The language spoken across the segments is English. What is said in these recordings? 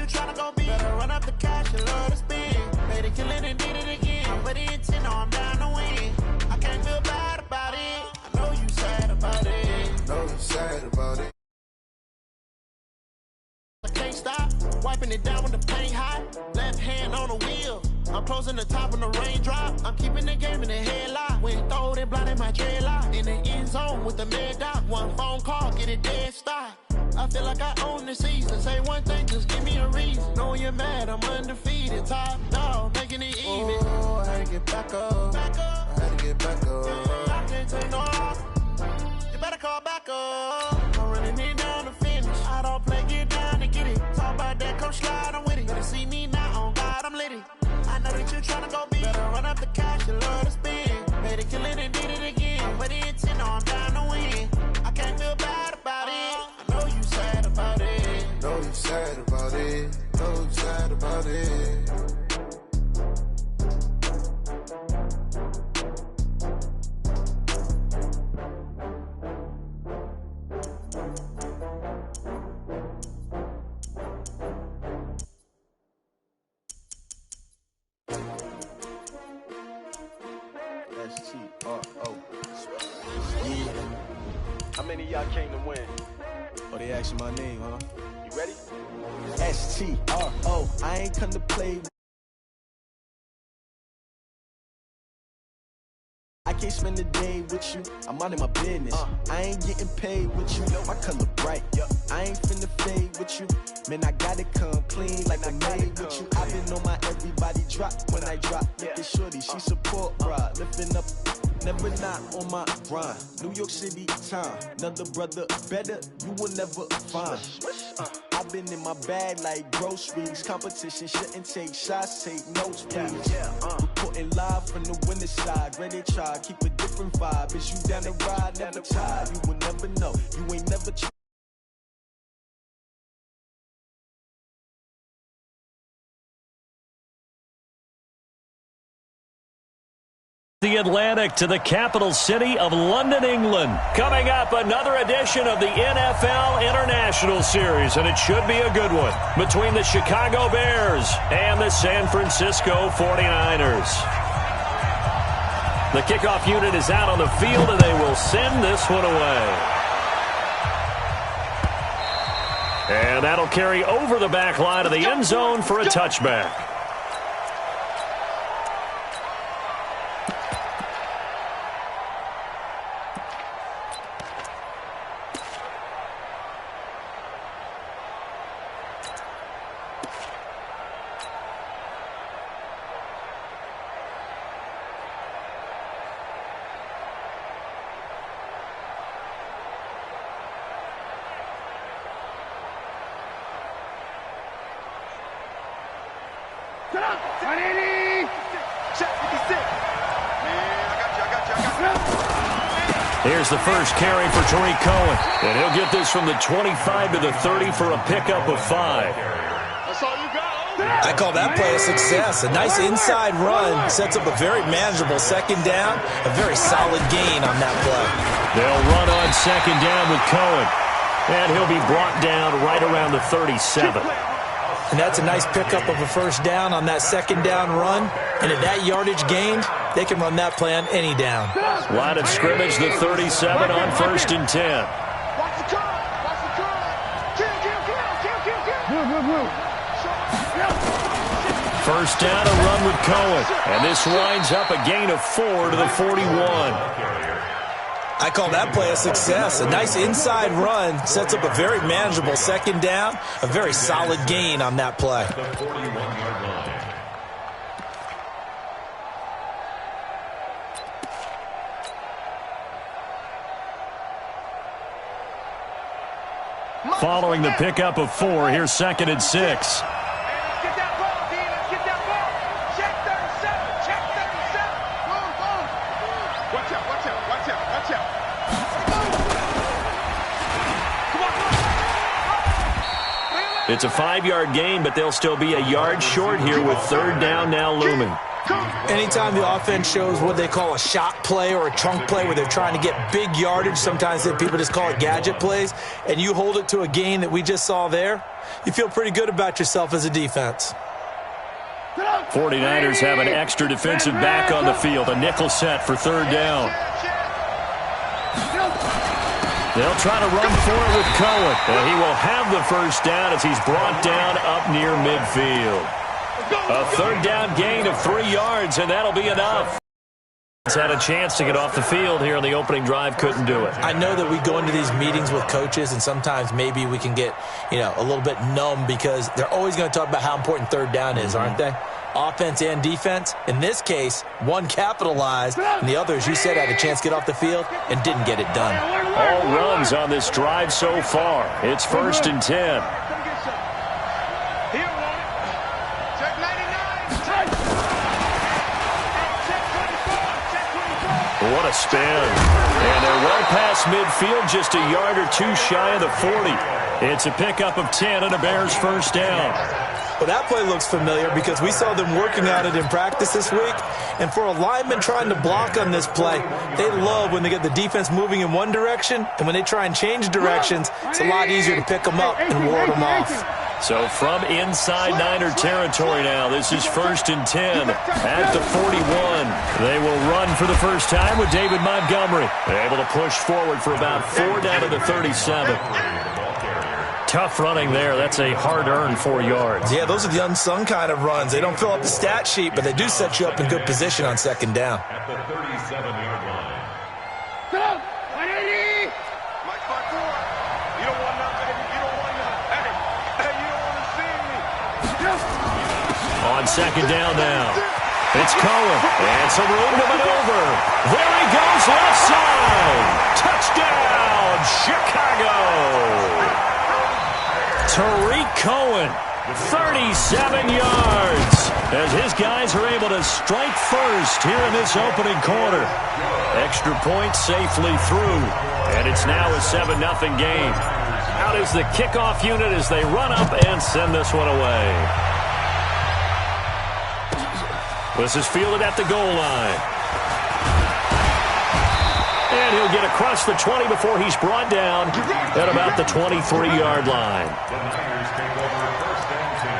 tryna go be. Better run up the cash and love to spend. Made it, kill it, and did it again. I'm ready intent, no, I'm down to win. I can't feel bad about it. I know you sad about it. Know you sad about it. I can't stop, wiping it down when the paint hot. Left hand on the wheel, I'm closing the top when the raindrop. I'm keeping the game in the headlock. When throwed and blinded my dreadlock. In the end zone with the mad dot. One phone call, get it dead stop. I feel like I own the season. Say one thing, just give me a reason. Knowing you're mad, I'm undefeated. Top dog, making it even. Oh, I had to get back up. I had to get back up. I can't take no off. You better call back up. I'm running it down to finish. I don't play, get down to get it. Talk about that, come slide, I'm with it. Better see me now, on God, I'm lit it. I know that you're tryna go be. Better run up the cash and love to spend. Made it, kill it, and did it again. I'm ready intent, no, I'm down to win. I can't feel bad about it. I know you sad about it. Know you sad about it. Know you sad about it. S-T-R-O. Yeah. How many of y'all came to win? Oh, they asking my name, huh? You ready? S-T-R-O. I ain't come to play. I can't spend the day with you, I'm out of my business. I ain't getting paid with you, my color bright. I ain't finna fade with you, man, I gotta come clean like I made with you. I've been on my everybody drop when I drop. Look at shorty, she support ride, lifting up, never not on my grind. New York City time, another brother better, you will never find. I've been in my bag like groceries. Competition shouldn't take shots, take notes, please. Reporting live from the winner side. Ready to try, keep a different vibe. Is you down the ride, never tired. You will never know, you ain't never tried. The Atlantic to the capital city of London, England. Coming up, another edition of the NFL International Series, and it should be a good one, between the Chicago Bears and the San Francisco 49ers. The kickoff unit is out on the field, and they will send this one away. And that'll carry over the back line of the end zone for a touchback. Here's the first carry for Tariq Cohen. And he'll get this from the 25 to the 30 for a pickup of 5. I call that play a success. A nice inside run sets up a very manageable second down. A very solid gain on that play. They'll run on second down with Cohen. And he'll be brought down right around the 37. And that's a nice pickup of a first down on that second down run. And at that yardage gained, they can run that play on any down. Line of scrimmage, the 37 on 1st and 10. First down, a run with Cohen. And this winds up a gain of 4 to the 41. I call that play a success. A nice inside run sets up a very manageable second down. A very solid gain on that play. Following the pickup of 4, here's 2nd and 6. It's a 5-yard gain, but they'll still be a yard short here with 3rd down now looming. Anytime the offense shows what they call a shot play or a chunk play where they're trying to get big yardage, sometimes people just call it gadget plays, and you hold it to a gain that we just saw there, you feel pretty good about yourself as a defense. 49ers have an extra defensive back on the field, a nickel set for third down. They'll try to run for it with Cohen. And he will have the first down as he's brought down up near midfield. A third down gain of 3 yards, and that'll be enough. He's had a chance to get off the field here on the opening drive, couldn't do it. I know that we go into these meetings with coaches, and sometimes maybe we can get, a little bit numb because they're always going to talk about how important third down is, aren't they? Offense and defense. In this case, one capitalized, and the other, as you said, had a chance to get off the field and didn't get it done. All runs on this drive so far. It's 1st and 10. What a spin. And they're well past midfield, just a yard or two shy of the 40. It's a pickup of 10 and a Bears first down. Well, that play looks familiar because we saw them working on it in practice this week. And for a lineman trying to block on this play, they love when they get the defense moving in one direction. And when they try and change directions, it's a lot easier to pick them up and ward them off. So from inside Niner territory now, this is 1st and 10 at the 41. They will run for the first time with David Montgomery. They're able to push forward for about 4 down to the 37. Tough running there. That's a hard-earned 4 yards. Yeah, those are the unsung kind of runs. They don't fill up the stat sheet, but they do set you up in good position on second down. At the 37-yard line. Go! 180! Mike 5-4. You don't want nothing. You don't want nothing. Hey, you don't want to see me. On second down now. It's Cohen. And some room to maneuver. There he goes, left side. Touchdown, Chicago. Tariq Cohen, 37 yards, as his guys are able to strike first here in this opening quarter. Extra point safely through, and it's now a 7-0 game. Out is the kickoff unit as they run up and send this one away. This is fielded at the goal line. And he'll get across the 20 before he's brought down at about the 23-yard line. The Niners take over 1st and 10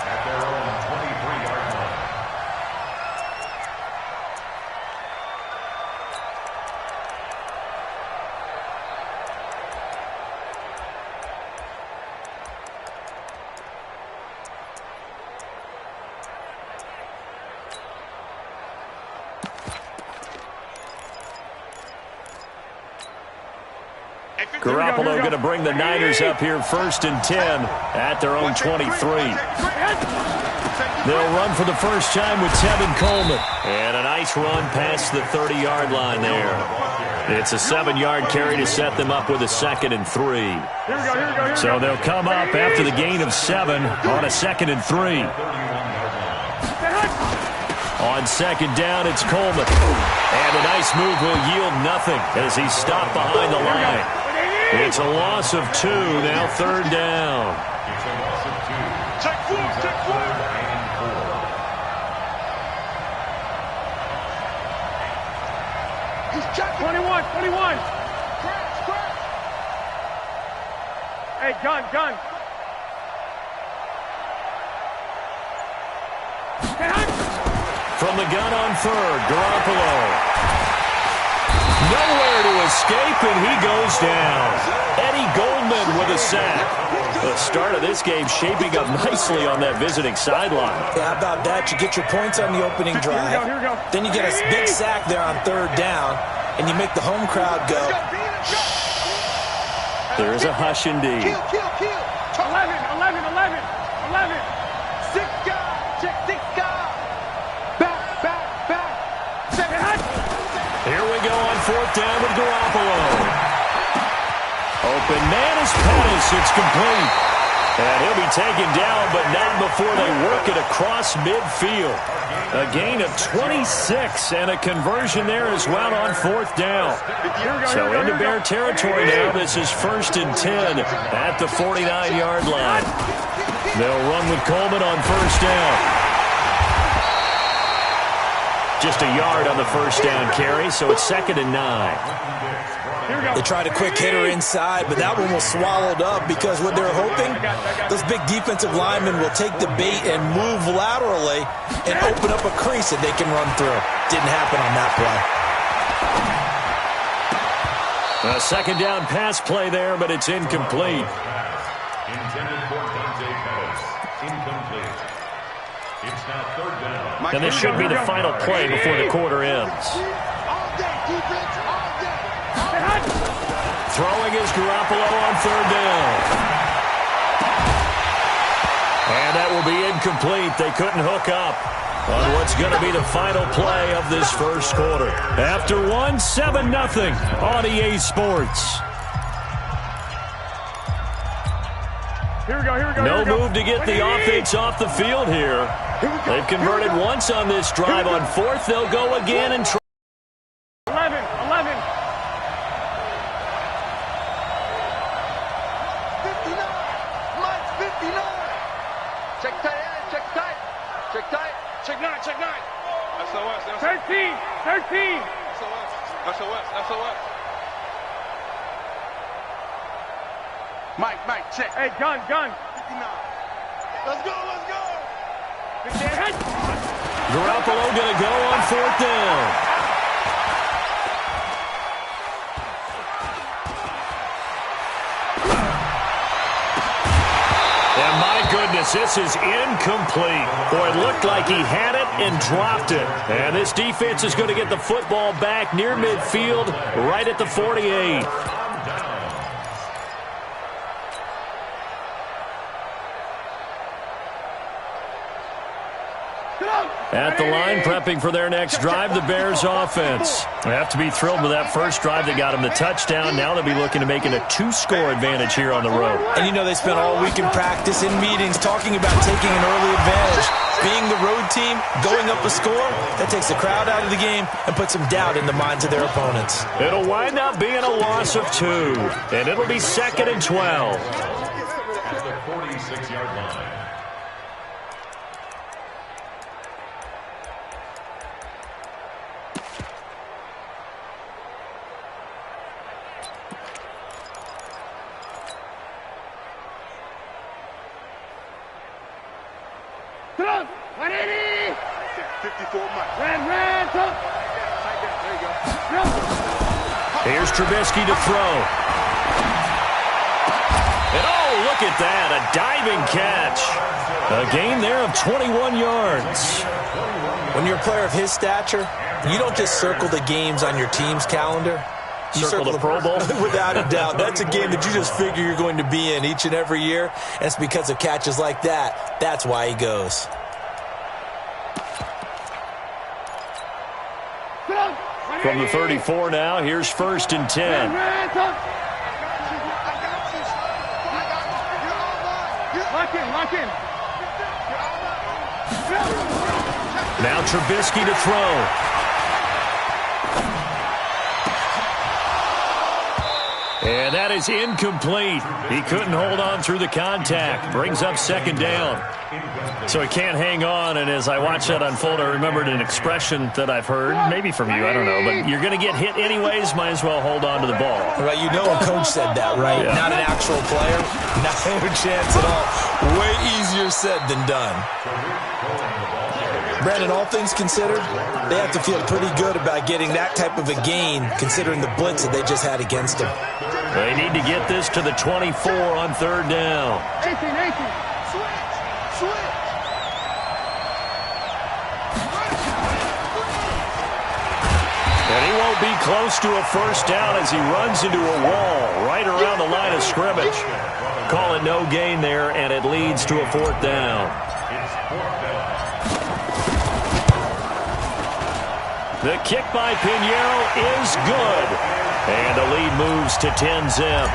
at their own 23-yard line. Garoppolo going to bring the Niners up here 1st and 10 at their own 23. They'll run for the first time with Tevin Coleman. And a nice run past the 30-yard line there. It's a 7-yard carry to set them up with a 2nd and 3. So they'll come up after the gain of 7 on a 2nd and 3. On second down, it's Coleman. And a nice move will yield nothing as he's stopped behind the line. It's a loss of 2, now 3rd down. It's a loss of 2. Check 4, check 4. He's checking. 21, 21. Scratch. Hey, gun. From the gun on 3rd, Garoppolo. Nowhere to escape, and he goes down. Eddie Goldman with a sack. The start of this game shaping up nicely on that visiting sideline. Yeah, how about that? You get your points on the opening drive. Here we go. Then you get a big sack there on 3rd down, and you make the home crowd go. There is a hush indeed. Kill. 11. 6 guys. Check 6 guys. Back. Here we go on 4th down with Garoppolo. Open man is Pettis. It's complete. And he'll be taken down, but not before they work it across midfield. A gain of 26 and a conversion there as well on 4th down. So into Bear territory now. This is 1st and 10 at the 49-yard line. They'll run with Coleman on 1st down. Just a yard on the first down carry, so it's 2nd and 9. They tried a quick hitter inside, but that one was swallowed up because what they're hoping, those big defensive linemen will take the bait and move laterally and open up a crease that they can run through. Didn't happen on that play. A 2nd down pass play there, but it's incomplete. Intended for Dante Pettis. Incomplete. It's now 3rd down. And this should be the final play before the quarter ends. Throwing is Garoppolo on 3rd down. And that will be incomplete. They couldn't hook up on what's going to be the final play of this first quarter. After 7-0 on EA Sports. Here we go. No move to get the offense off the field here. They've converted once on this drive. On 4th, they'll go again and try. 11. 59. Mike 59. Check tight. Check 9. SOS. 13. SOS. Mike, check. Hey, gun. 59. Let's go. Garoppolo going to go on 4th down. And my goodness, this is incomplete. Boy, it looked like he had it and dropped it. And this defense is going to get the football back near midfield, right at the 48. At the line, prepping for their next drive, the Bears offense. They have to be thrilled with that first drive that got them the touchdown. Now they'll be looking to make it a 2-score advantage here on the road. And you know they spent all week in practice, in meetings, talking about taking an early advantage. Being the road team, going up a score, that takes the crowd out of the game and puts some doubt in the minds of their opponents. It'll wind up being a loss of 2, and it'll be 2nd and 12. At the 46-yard line. Come on. 180. 54 Mike. Ran. Come. There you go. Here's Trubisky to throw. And oh, look at that, a diving catch. A gain there of 21 yards. When you're a player of his stature, you don't just circle the games on your team's calendar. You Circle the Pro Bowl? Without a doubt. That's a game that you just figure you're going to be in each and every year. And it's because of catches like that. That's why he goes. From the 34 now, here's 1st and 10. Lock in. Now Trubisky to throw. And that is incomplete. He couldn't hold on through the contact. Brings up 2nd down. So he can't hang on, and as I watched that unfold, I remembered an expression that I've heard, maybe from you, I don't know, but you're going to get hit anyways, might as well hold on to the ball. Right, you know a coach said that, right? Yeah. Not an actual player. Not a chance at all. Way easier said than done. Brandon, all things considered, they have to feel pretty good about getting that type of a gain, considering the blitz that they just had against them. They need to get this to the 24 on 3rd down. 18. Switch. And he won't be close to a 1st down as he runs into a wall right around the line of scrimmage. Call it no gain there, and it leads to a 4th down. It's 4th down. The kick by Pinheiro is good. And the lead moves to 10-zip.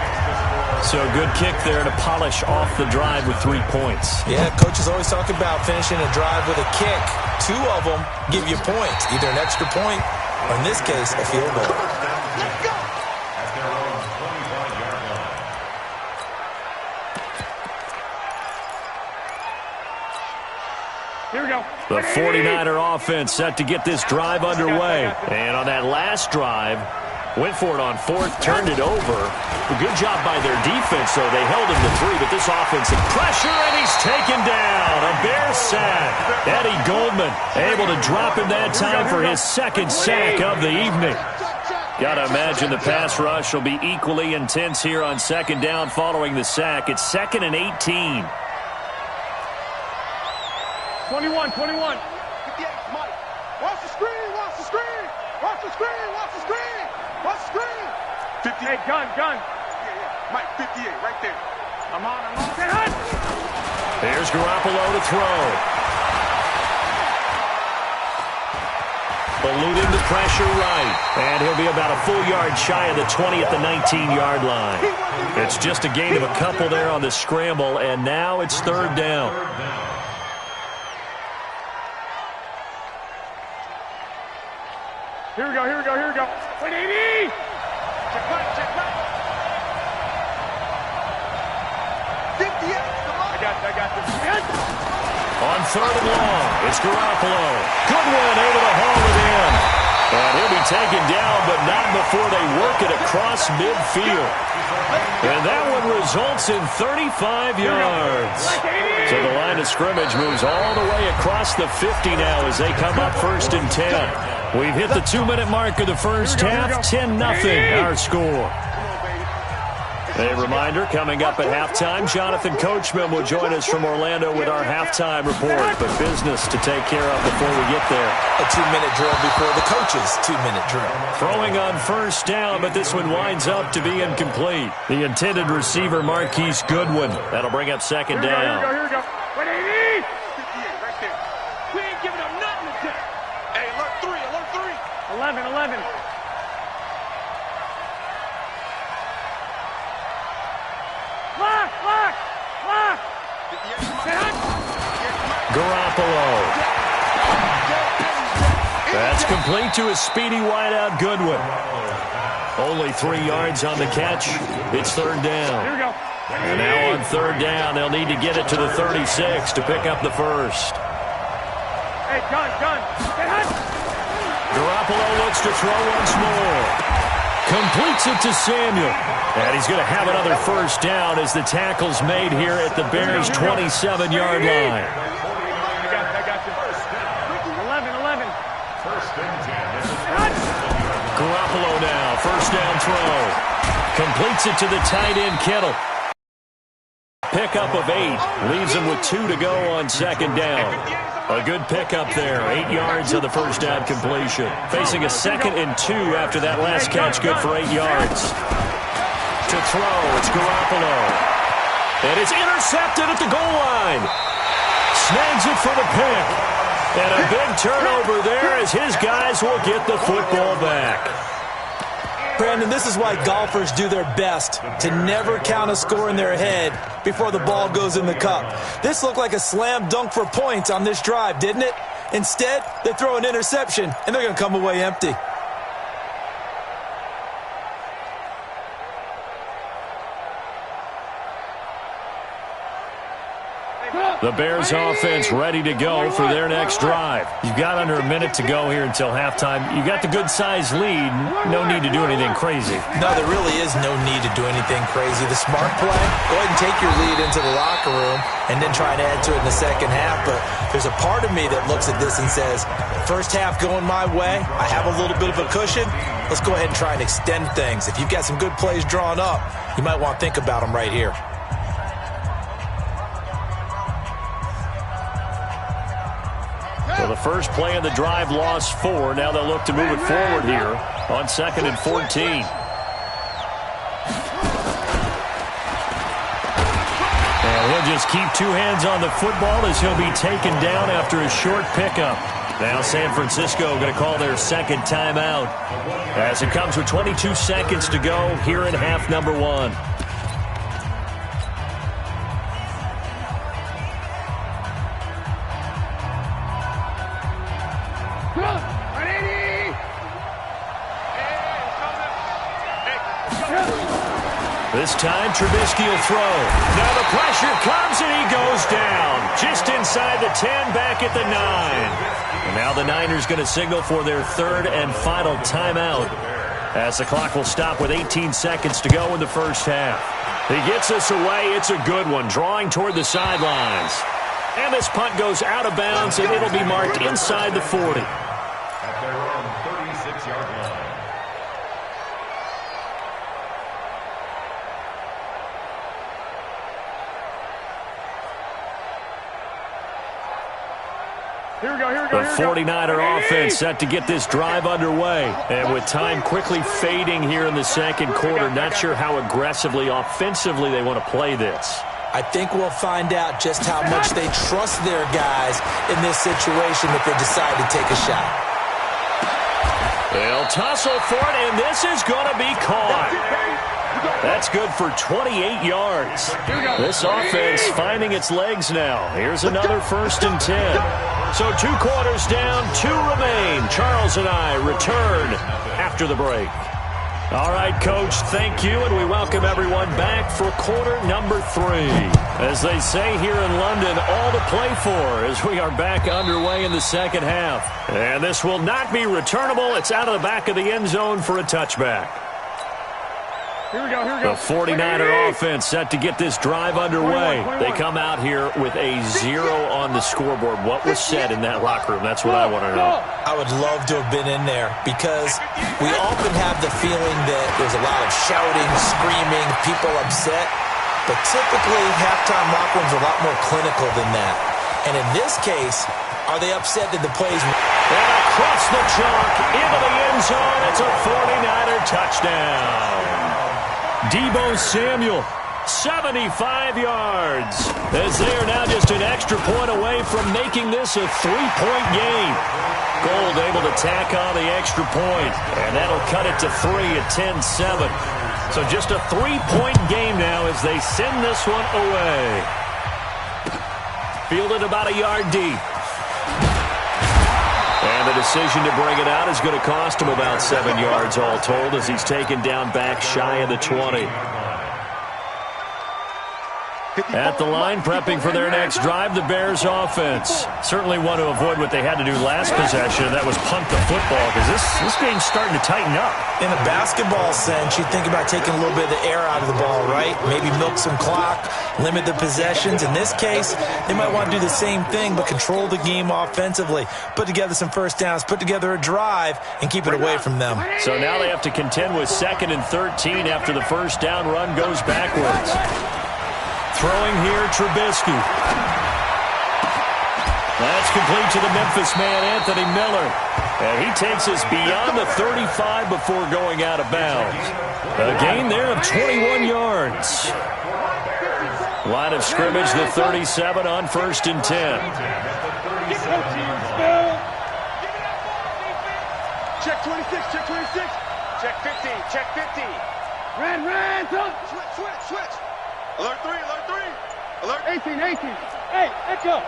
So a good kick there to polish off the drive with 3 points. Yeah, coaches always talk about finishing a drive with a kick. 2 of them give you points, either an extra point or, in this case, a field goal. Let's go. At their own 25-yard line. Here we go. The 49er offense set to get this drive underway. And on that last drive, went for it on fourth, turned it over. A good job by their defense, though. They held him to 3, but this offensive pressure, and he's taken down. A Bear sack. Eddie Goldman able to drop him that time for his second sack of the evening. Got to imagine the pass rush will be equally intense here on second down following the sack. It's 2nd and 18. 21. 58, Mike. Watch the screen, watch the screen. Watch the screen, watch the screen. Watch the screen. 58. Hey, gun. Yeah. Mike, 58, right there. I'm on. There's Garoppolo to throw. Eluding the pressure right. And he'll be about a full yard shy of the 20 at the 19-yard line. It's just a gain of a couple there on the scramble, and now it's third down. Here we go. 180! Check back. 58, come on. I got this. On third and long, it's Garoppolo. Goodwin able to haul it in. And he'll be taken down, but not before they work it across midfield. And that one results in 35 yards. So the line of scrimmage moves all the way across the 50 now as they come up 1st and 10. We've hit the 2-minute mark of the first half. 10-0 our score. A reminder, coming up at halftime, Jonathan Coachman will join us from Orlando with our halftime report. But business to take care of before we get there. A 2-minute drill before the coach's 2-minute drill. Throwing on first down, but this one winds up to be incomplete. The intended receiver, Marquise Goodwin. That'll bring up second down. Here we go. 180! 58, right there. We ain't giving up nothing today. Hey, alert 3. 11. Lock! Garoppolo. That's complete to a speedy wideout Goodwin. Only 3 yards on the catch. It's third down. Here we go. And now on third down, they'll need to get it to the 36 to pick up the first. Hey, gun. Garoppolo looks to throw once more. Completes it to Samuel. And he's going to have another first down as the tackle's made here at the Bears' 27-yard line. I got you. 11. Garoppolo now, first down throw. Completes it to the tight end, Kittle. Pickup of 8. Leaves him with 2 to go on second down. A good pickup there. 8 yards on the first down completion. Facing a 2nd and 2 after that last catch. Good for 8 yards. To throw, it's Garoppolo. And it's intercepted at the goal line. Snags it for the pick. And a big turnover there as his guys will get the football back. Brandon, this is why golfers do their best to never count a score in their head before the ball goes in the cup. This looked like a slam dunk for points on this drive, didn't it? Instead, they throw an interception, and they're going to come away empty. The Bears offense ready to go for their next drive. You've got under a minute to go here until halftime. You got the good-sized lead. No need to do anything crazy. No, there really is no need to do anything crazy. The smart play, go ahead and take your lead into the locker room and then try to add to it in the second half. But there's a part of me that looks at this and says, first half going my way, I have a little bit of a cushion. Let's go ahead and try and extend things. If you've got some good plays drawn up, you might want to think about them right here. So the first play of the drive lost 4. Now they'll look to move it forward here on 2nd and 14. And he'll just keep 2 hands on the football as he'll be taken down after a short pickup. Now San Francisco going to call their second timeout as it comes with 22 seconds to go here in half number 1. This time, Trubisky will throw. Now the pressure comes, and he goes down. Just inside the 10, back at the 9. And now the Niners going to signal for their third and final timeout, as the clock will stop with 18 seconds to go in the first half. He gets us away. It's a good one, drawing toward the sidelines. And this punt goes out of bounds, and it'll be marked inside the 40. At their own 36-yard line. Here we go, here we go, The 49er offense set to get this drive underway. And with time quickly fading here in the second quarter, not sure how aggressively, offensively they want to play this. I think we'll find out just how much they trust their guys in this situation if they decide to take a shot. They'll tussle for it, and this is going to be caught. That's good for 28 yards. This offense finding its legs now. Here's another 1st and 10. So 2 quarters down, 2 remain. Charles and I return after the break. All right, Coach, thank you, and we welcome everyone back for quarter number 3. As they say here in London, all to play for as we are back underway in the second half. And this will not be returnable. It's out of the back of the end zone for a touchback. Here we go, here we go. The 49er offense set to get this drive underway. They come out here with a 0 on the scoreboard. What was said in that locker room? That's what I want to know. I would love to have been in there because we often have the feeling that there's a lot of shouting, screaming, people upset. But typically, halftime locker rooms are a lot more clinical than that. And in this case, are they upset that the plays... And across the chalk, into the end zone, it's a 49er touchdown. Deebo Samuel, 75 yards, as they are now just an extra point away from making this a 3-point game. Gold able to tack on the extra point, and that'll cut it to 3 at 10-7. So just a 3-point game now as they send this one away. Fielded about a yard deep. And the decision to bring it out is going to cost him about 7 yards all told as he's taken down back shy of the 20. At the line, prepping for their next drive, the Bears offense. Certainly want to avoid what they had to do last possession, and that was punt the football, because this game's starting to tighten up. In a basketball sense, you think about taking a little bit of the air out of the ball, right? Maybe milk some clock, limit the possessions. In this case, they might want to do the same thing, but control the game offensively. Put together some first downs, put together a drive, and keep it away from them. So now they have to contend with 2nd and 13 after the first down run goes backwards. Throwing here, Trubisky. That's complete to the Memphis man, Anthony Miller. And he takes us beyond the 35 before going out of bounds. A gain there of 21 yards. Line of scrimmage, the 37 on 1st and 10. Check 26, check 26. Check 50, check 50. Ran, switch. Alert 3, alert 3. Alert 18. Hey, echo.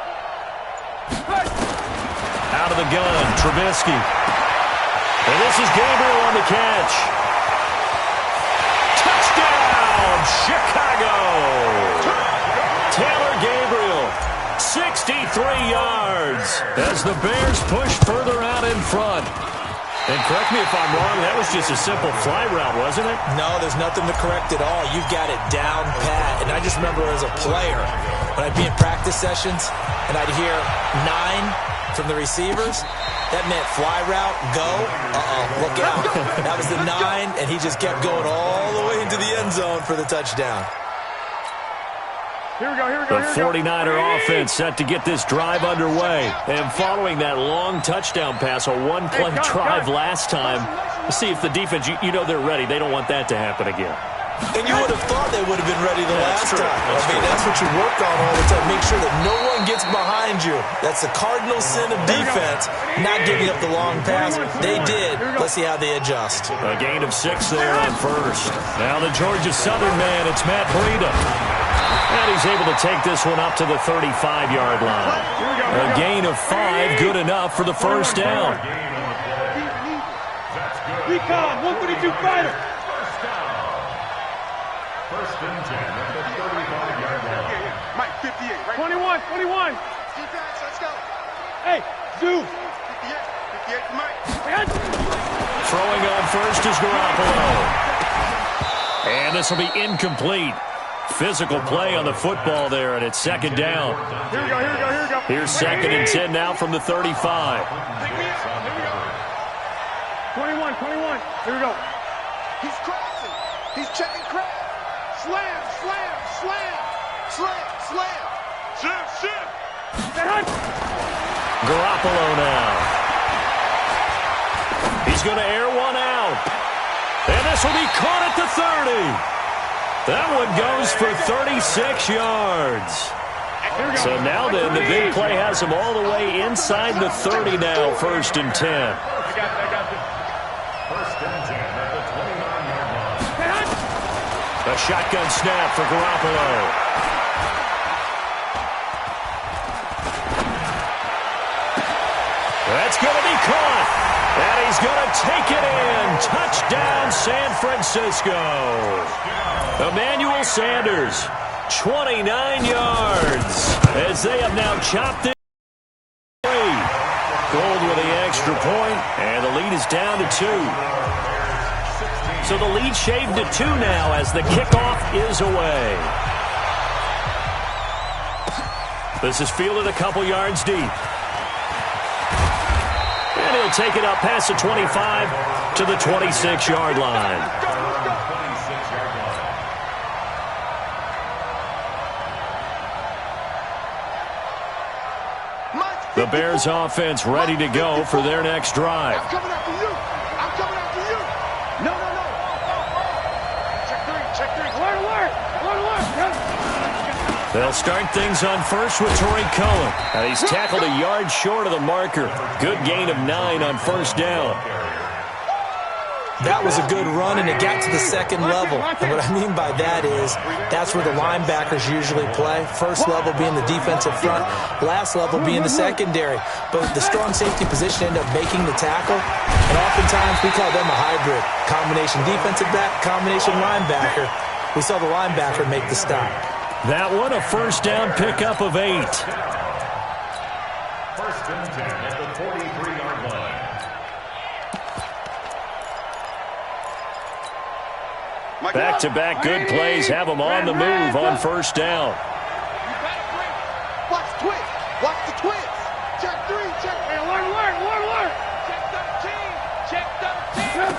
Out of the gun, Trubisky. And this is Gabriel on the catch. Touchdown, Chicago. Taylor Gabriel, 63 yards as the Bears push further out in front. And correct me if I'm wrong, that was just a simple fly route, wasn't it? No, there's nothing to correct at all. You've got it down pat. And I just remember as a player, when I'd be in practice sessions and I'd hear 9 from the receivers, that meant fly route, go, look out. That was the 9, and he just kept going all the way into the end zone for the touchdown. Here we go. The 49er offense set to get this drive underway. And following that long touchdown pass, a one-play drive last time, let's see if the defense, you know they're ready. They don't want that to happen again. And you would have thought they would have been ready the last time. That's what you work on all the time. Make sure that no one gets behind you. That's the cardinal sin of defense, not giving up the long pass. They did. Let's see how they adjust. A gain of 6 there on 1st. Now the Georgia Southern man, it's Matt Breida. And he's able to take this one up to the 35-yard line. A gain of 5, good enough for the first down. Recon, 132 fighter. First and 10 at the 35-yard line. Mike, 58, right? 21, 21. Defense, let's go. Hey, Zoo. 58 for Mike. Throwing on first is Garoppolo. And this will be incomplete. Physical play on the football there, and it's second down. Here we go, here we go, here we go. Here's second and 10 now from the 35. Pick me up, here we go. 21, 21. Here we go. He's crossing. He's checking crab. Slam, slam, slam. Slam, slam. Shift, shift. Garoppolo now. He's going to air one out. And this will be caught at the 30. That one goes for 36 yards. So now then, the big play has him all the way inside the 30 now, first and 10. First and 10 at the 29-yard line. A shotgun snap for Garoppolo. That's going to be caught. And he's going to take it in. Touchdown, San Francisco. Emmanuel Sanders, 29 yards, as they have now chopped it. Gold with the extra point, and the lead is down to 2. So the lead shaved to 2 now as the kickoff is away. This is fielded a couple yards deep. And he'll take it up past the 25 to the 26-yard line. The Bears offense ready to go for their next drive. I'm coming after you. I'm coming after you. No, no, no. Check 3, check 3. Alert, alert. Alert, alert. They'll start things on first with Torrey Cohen. He's tackled a yard short of the marker. Good gain of 9 on first down. That was a good run, and it got to the second level. And what I mean by that is that's where the linebackers usually play. First level being the defensive front, last level being the secondary. But the strong safety position ended up making the tackle, and oftentimes we call them a hybrid. Combination defensive back, combination linebacker. We saw the linebacker make the stop. That one, a first down pickup of 8. First and 10 at the 43-yard line. Back-to-back good plays have them on the move on first down. Watch the twins. Watch the twins. Check 3. Check. Hey, alert, alert, alert, alert. Check 13. Check 13.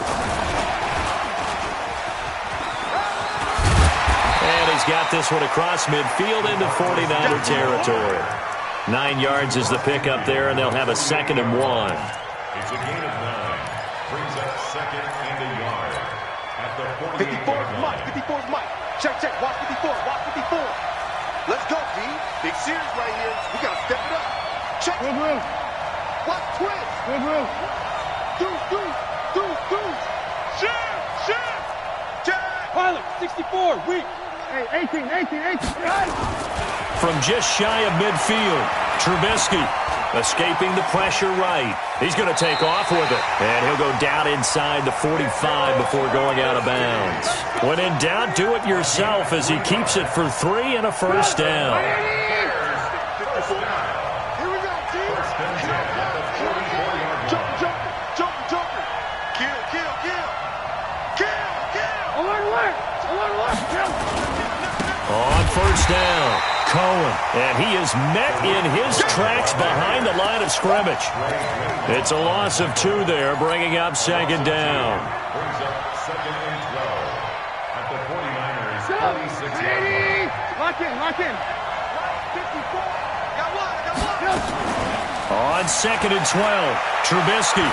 And he's got this one across midfield into 49er territory. 9 yards is the pickup there, and they'll have a second and 1. It's a gain of 9. Brings up second and a yard. At the 54 is Mike. 54 is Mike. Check, check. Watch 54. Watch 54. Let's go, P. Big series right here. We got to step it up. Check. Good room. Watch twins. Good room. Do. Shift. Check. Pilot, 64. Weak. Hey, 18. From just shy of midfield, Trubisky escaping the pressure right. He's going to take off with it. And he'll go down inside the 45 before going out of bounds. When in doubt, do it yourself as he keeps it for 3 and a first down. Here we go, team. Jumper. Kill. Alert. On first down, Cohen. And he is met in his tracks behind the line of scrimmage. It's a loss of 2 there, bringing up second down. Brings up second and 12. At the 49ers, 46-yard line. Lock in. 54. Got one. On second and 12, Trubisky.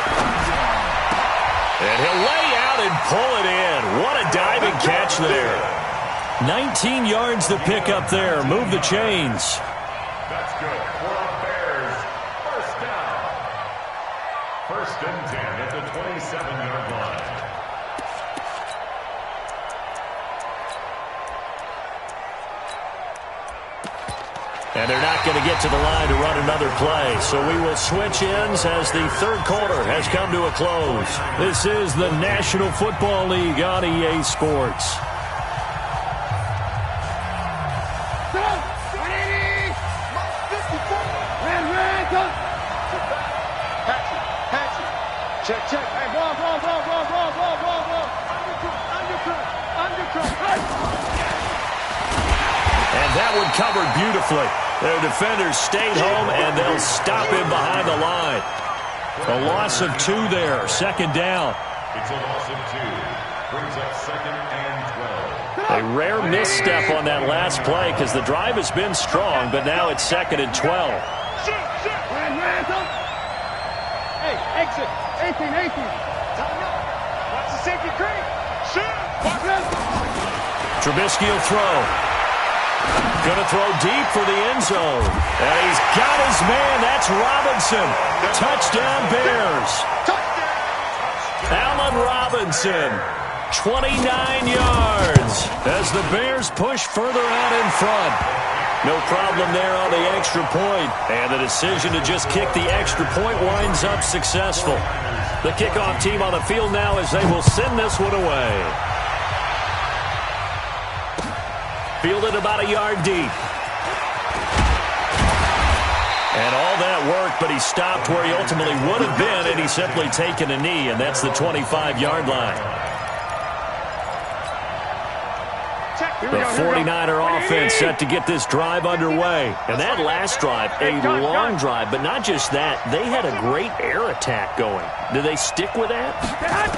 And he'll lay out and pull it in. What a diving catch there. 19 yards to pick up there. Move the chains. That's good for the Bears. First down. First and 10 at the 27-yard line. And they're not going to get to the line to run another play. So we will switch ends as the third quarter has come to a close. This is the National Football League on EA Sports. That one covered beautifully. Their defenders stayed home, and they'll stop him behind the line. A loss of 2 there, second down. It's a loss of 2. Brings up 2nd and 12. A rare misstep on that last play because the drive has been strong, but now it's 2nd and 12. Hey, exit. 18. Time up. Watch the safety creep. Shoot. Trubisky will throw. Going to throw deep for the end zone. And he's got his man. That's Robinson. Touchdown, Bears. Allen Robinson, 29 yards as the Bears push further out in front. No problem there on the extra point. And the decision to just kick the extra point winds up successful. The kickoff team on the field now as they will send this one away. Fielded about a yard deep. And all that worked, but he stopped where he ultimately would have been, and he's simply taken a knee, and that's the 25-yard line. The 49er offense set to get this drive underway. And that last drive, a long drive, but not just that. They had a great air attack going. Do they stick with that?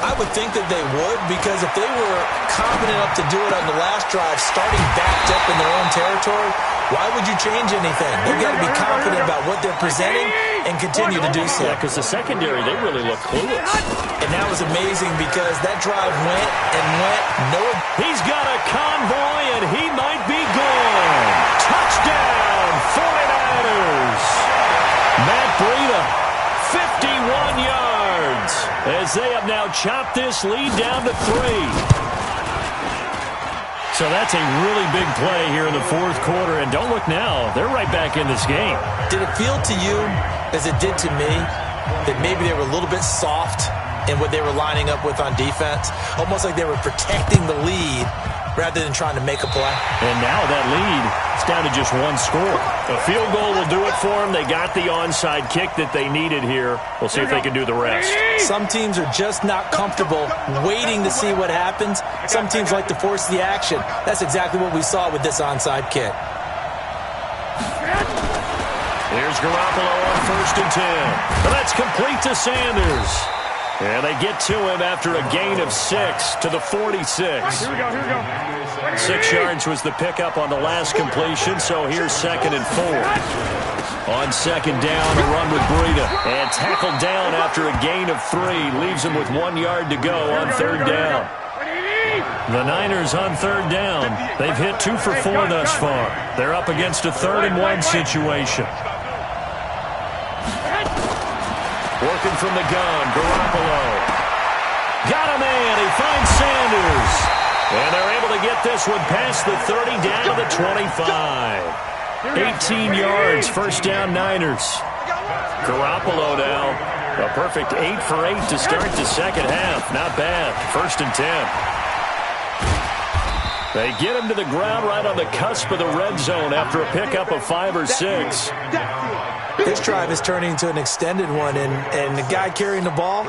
I would think that they would, because if they were confident enough to do it on the last drive, starting backed up in their own territory, why would you change anything? They've got to be confident about what they're presenting and continue to do so. Yeah, because the secondary, they really look clueless. And that was amazing because that drive went and went. He's got a convoy, and he might be gone. Touchdown, 49ers. Matt Breida, 51 yards, as they have now chopped this lead down to 3. So that's a really big play here in the fourth quarter. And don't look now. They're right back in this game. Did it feel to you, as it did to me, that maybe they were a little bit soft in what they were lining up with on defense? Almost like they were protecting the lead rather than trying to make a play. And now that lead is down to just 1 score. A field goal will do it for them. They got the onside kick that they needed here. We'll see if they can do the rest. Some teams are just not comfortable waiting to see what happens. Some teams like to force the action. That's exactly what we saw with this onside kick. Here's Garoppolo on 1st and 10. And that's complete to Sanders. And they get to him after a gain of 6 to the 46. Here we go. 6 yards was the pickup on the last completion, so here's 2nd and 4. On 2nd down, a run with Breida. And tackled down after a gain of 3. Leaves him with 1 yard to go on 3rd down. The Niners on 3rd down. They've hit 2 for 4 thus far. They're up against a 3rd and 1 situation. Working from the gun, Garoppolo. Got a man, he finds Sanders. And they're able to get this one past the 30 down to the 25. 18 yards, 1st down Niners. Garoppolo now, a perfect 8 for 8 to start the second half. Not bad, 1st and 10. They get him to the ground right on the cusp of the red zone after a pickup of 5 or 6. This drive is turning into an extended one, and the guy carrying the ball,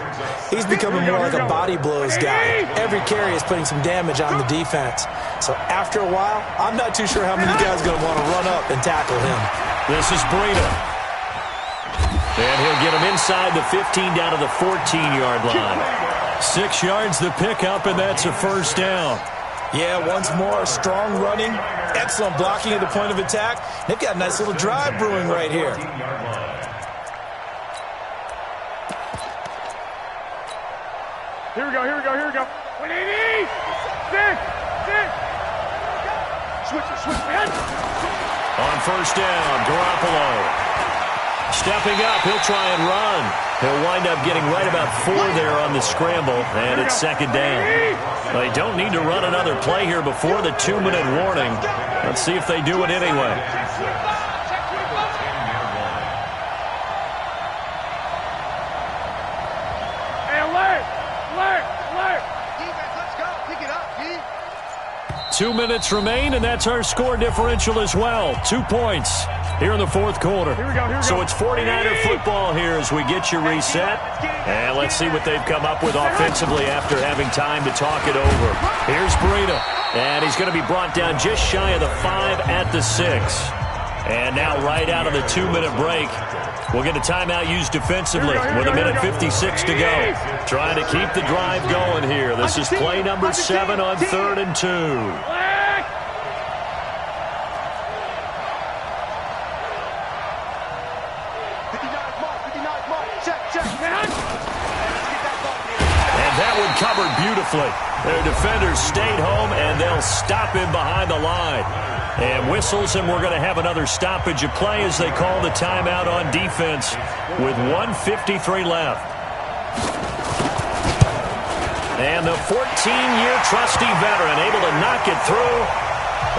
he's becoming more like a body blows guy. Every carry is putting some damage on the defense. So after a while, I'm not too sure how many guys are going to want to run up and tackle him. This is Breida. And he'll get him inside the 15 down to the 14-yard line. 6 yards the pickup, and that's a 1st down. Yeah, once more, strong running, excellent blocking at the point of attack. They've got a nice little drive brewing right here. Here we go. 180! Sit! Switch. On 1st down, Garoppolo. Stepping up, he'll try and run. He'll wind up getting right about 4 there on the scramble, and it's 2nd down. They don't need to run another play here before the 2-minute warning. Let's see if they do it anyway. Hey, alert! Defense, let's go. Pick it up, D. 2 minutes remain, and that's our score differential as well. 2 points here in the fourth quarter. Here we go. So it's 49er football here as we get you reset. And let's see what they've come up with offensively after having time to talk it over. Here's Breida, and he's going to be brought down just shy of the 5 at the 6. And now right out of the 2-minute break, we'll get a timeout used defensively with 1:56 to go. Trying to keep the drive going here. This is play number 7 on 3rd and 2. And that one covered beautifully. Their defenders stayed home, and they'll stop him behind the line. And whistles, and we're going to have another stoppage of play as they call the timeout on defense with 1:53 left. And the 14-year trusty veteran able to knock it through.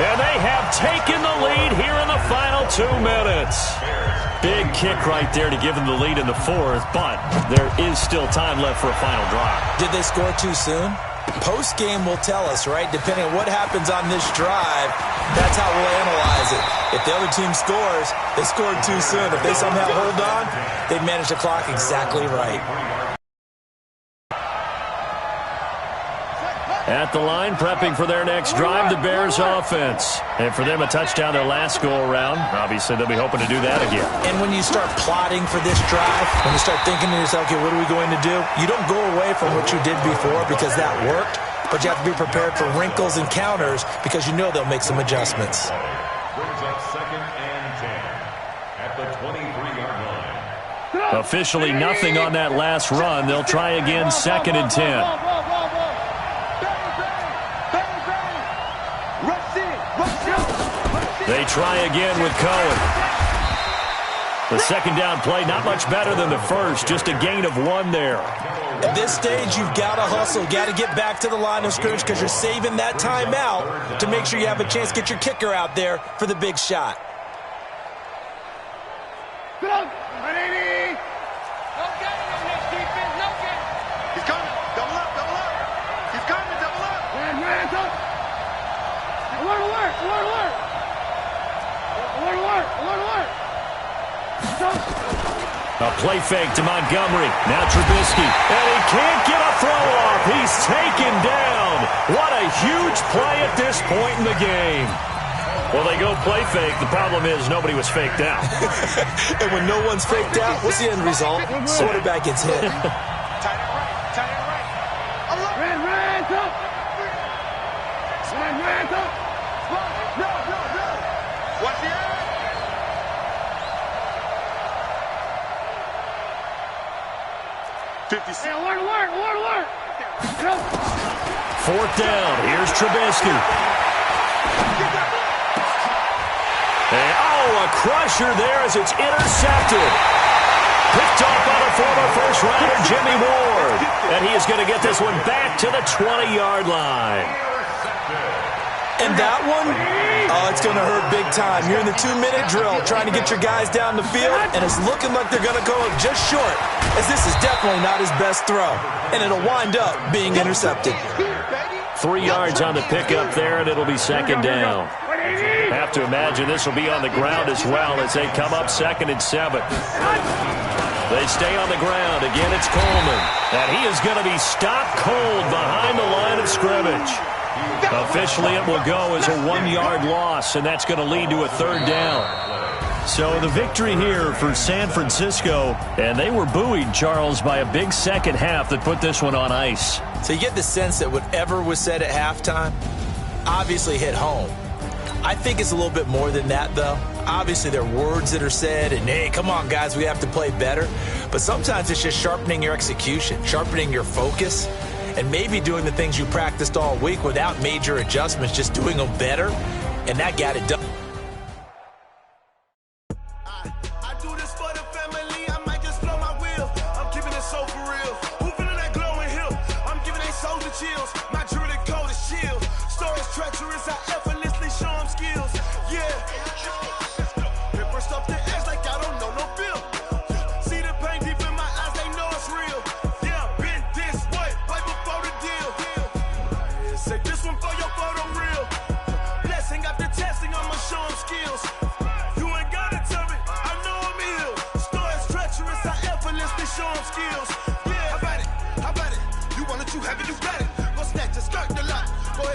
And they have taken the lead here in the final 2 minutes. Big kick right there to give them the lead in the fourth, but there is still time left for a final drive. Did they score too soon? Post-game will tell us, right? Depending on what happens on this drive, that's how we'll analyze it. If the other team scores, they scored too soon. If they somehow hold on, they've managed the clock exactly right. At the line, prepping for their next drive, the Bears offense. And for them, a touchdown their last go-around. Obviously, they'll be hoping to do that again. And when you start plotting for this drive, when you start thinking to yourself, okay, what are we going to do? You don't go away from what you did before because that worked, but you have to be prepared for wrinkles and counters because you know they'll make some adjustments. Brings up 2nd and 10 at the 23-yard line. Officially nothing on that last run. They'll try again 2nd and 10. They try again with Cohen. The second down play, not much better than the first, just a gain of 1 there. At this stage, you've got to hustle, got to get back to the line of scrimmage because you're saving that timeout to make sure you have a chance to get your kicker out there for the big shot. He's coming. Double up. He's coming. Double up. Hands up. Alert. A play fake to Montgomery. Now Trubisky. And he can't get a throw off. He's taken down. What a huge play at this point in the game. Well, they go play fake. The problem is nobody was faked out. And when no one's faked out, what's the end result? Quarterback gets hit. Tight end right. Hands up. No. Watch the eye. 56. Hey, alert. 4th down. Here's Trubisky. And, a crusher there as it's intercepted. Picked off by the former first-rounder Jimmy Ward. And he is going to get this one back to the 20-yard line. And that one, it's going to hurt big time. You're in the 2-minute drill trying to get your guys down the field, and it's looking like they're going to go just short, as this is definitely not his best throw, and it'll wind up being intercepted. 3 yards on the pickup there, and it'll be 2nd down. Have to imagine this will be on the ground as well as they come up 2nd and 7. They stay on the ground. Again, it's Coleman. And he is going to be stopped cold behind the line of scrimmage. Officially, it will go as a 1-yard loss, and that's going to lead to a 3rd down. So the victory here for San Francisco, and they were buoyed, Charles, by a big second half that put this one on ice. So you get the sense that whatever was said at halftime obviously hit home. I think it's a little bit more than that, though. Obviously, there are words that are said, and, hey, come on, guys, we have to play better. But sometimes it's just sharpening your execution, sharpening your focus, and maybe doing the things you practiced all week without major adjustments, just doing them better, and that got it done. I do this for the family, I might just blow my wheel. I'm keeping it so for real. Who feeling that glowing hill? I'm giving they souls the chills. My jewelry cold as shield. Stories treacherous, I effortlessly show them skills. Yeah. Paper stuff the edge like I don't know no bill. See the pain deep in my eyes, they know it's real. Yeah, been this way, way before the deal. Say this one for your photo real.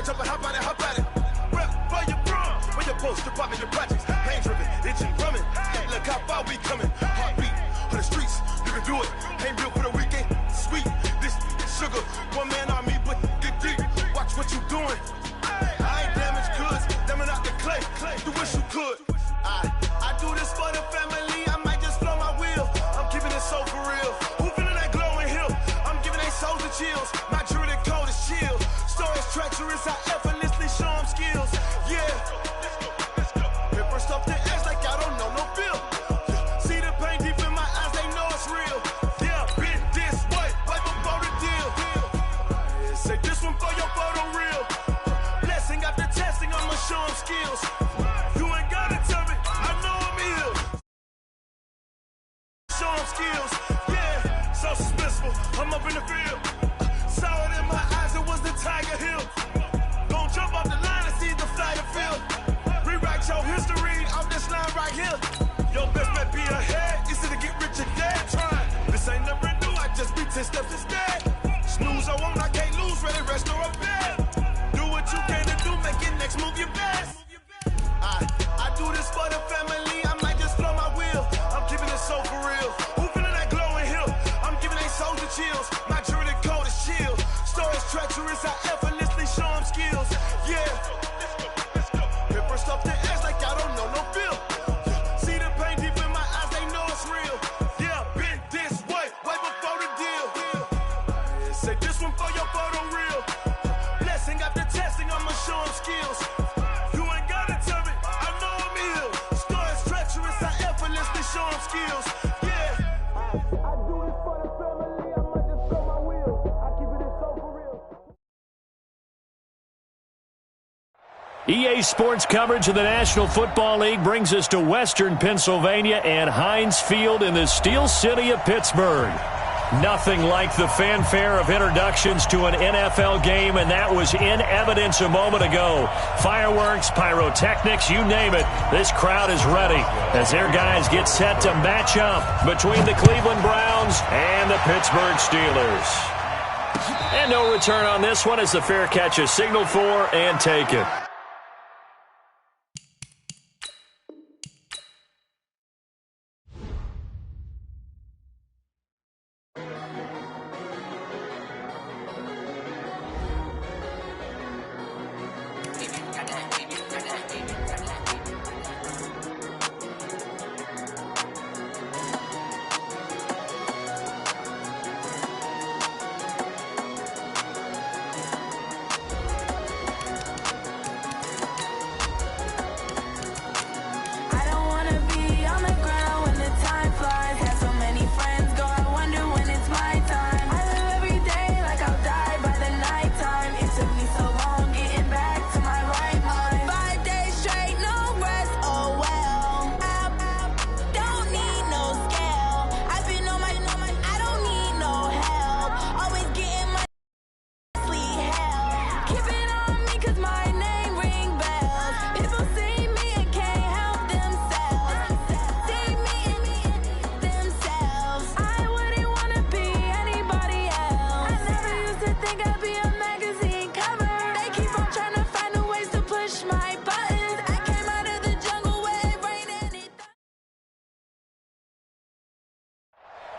jump and hop at it. Rep for your bro. Where your post, your partner, your projects. Pain driven, itching, drumming. Hey, look how far we coming. Heartbeat on the streets, you can do it. Ain't built for the weekend. Sweet, this sugar. One man army, but get deep. Watch what you doing. I ain't damaged goods, damn out the clay. You wish you could. I do this for the family. I might just flow my wheel. I'm keeping it so for real. Who feeling that glowing hill? I'm giving they souls the chills. My jewelry cold is chill. Stories treacherous, I effortlessly show them skills. Yeah. Paper stuff that acts like I don't know no feel. See the pain deep in my eyes, they know it's real. Yeah, been this way, right before the deal. Say this one for your photo real. Blessing after testing, I'ma show them skills. You ain't gotta tell me, I know I'm ill. Show them skills, yeah, so suspenseful. I'm up in the field. Saw it in my eyes, it was the Tiger Hill. Gon' jump off the line and see the flyer field. Rewrite your history off this line right here. Your best bet be ahead, easy to get rich or dead. Trying, this ain't never new, I just be 10 steps instead. Snooze I won't, I can't lose, ready, rest or a bed. Do what you can to do, make your next move your best. I do this for the family, I might just flow my wheel. I'm keeping it so for real. Who feeling that glowing hill? I'm giving they souls the chills. My jewelry cold is chill. Stories treacherous, I effortlessly show them skills. Yeah. Paper stuff that acts like I don't know no feel. See the pain deep in my eyes, they know it's real. Yeah, been this way, way before the deal. Say this one for your photo real. Blessing after testing, I'ma show them skills. You ain't gotta tell me, I know I'm ill. Stories treacherous, I effortlessly show them skills. Yeah. I do this for the family, I might just throw my wheel. I keep it so for real. EA Sports coverage of the National Football League brings us to Western Pennsylvania and Heinz Field in the Steel City of Pittsburgh. Nothing like the fanfare of introductions to an NFL game, and that was in evidence a moment ago. Fireworks, pyrotechnics, you name it. This crowd is ready as their guys get set to match up between the Cleveland Browns and the Pittsburgh Steelers. And no return on this one as the fair catch is signaled for and taken.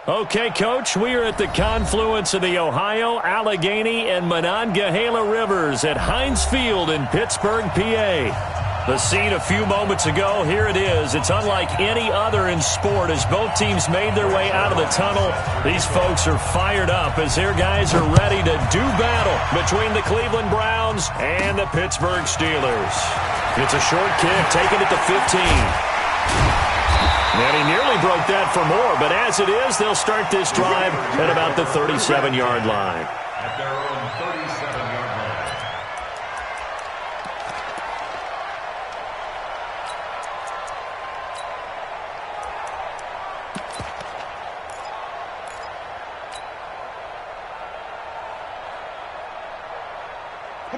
Okay, Coach, we are at the confluence of the Ohio, Allegheny, and Monongahela Rivers at Heinz Field in Pittsburgh, PA. The scene a few moments ago, here it is. It's unlike any other in sport as both teams made their way out of the tunnel. These folks are fired up as their guys are ready to do battle between the Cleveland Browns and the Pittsburgh Steelers. It's a short kick taken at the 15. And he nearly broke that for more, but as it is, they'll start this drive at about the 37-yard line. At their own 37-yard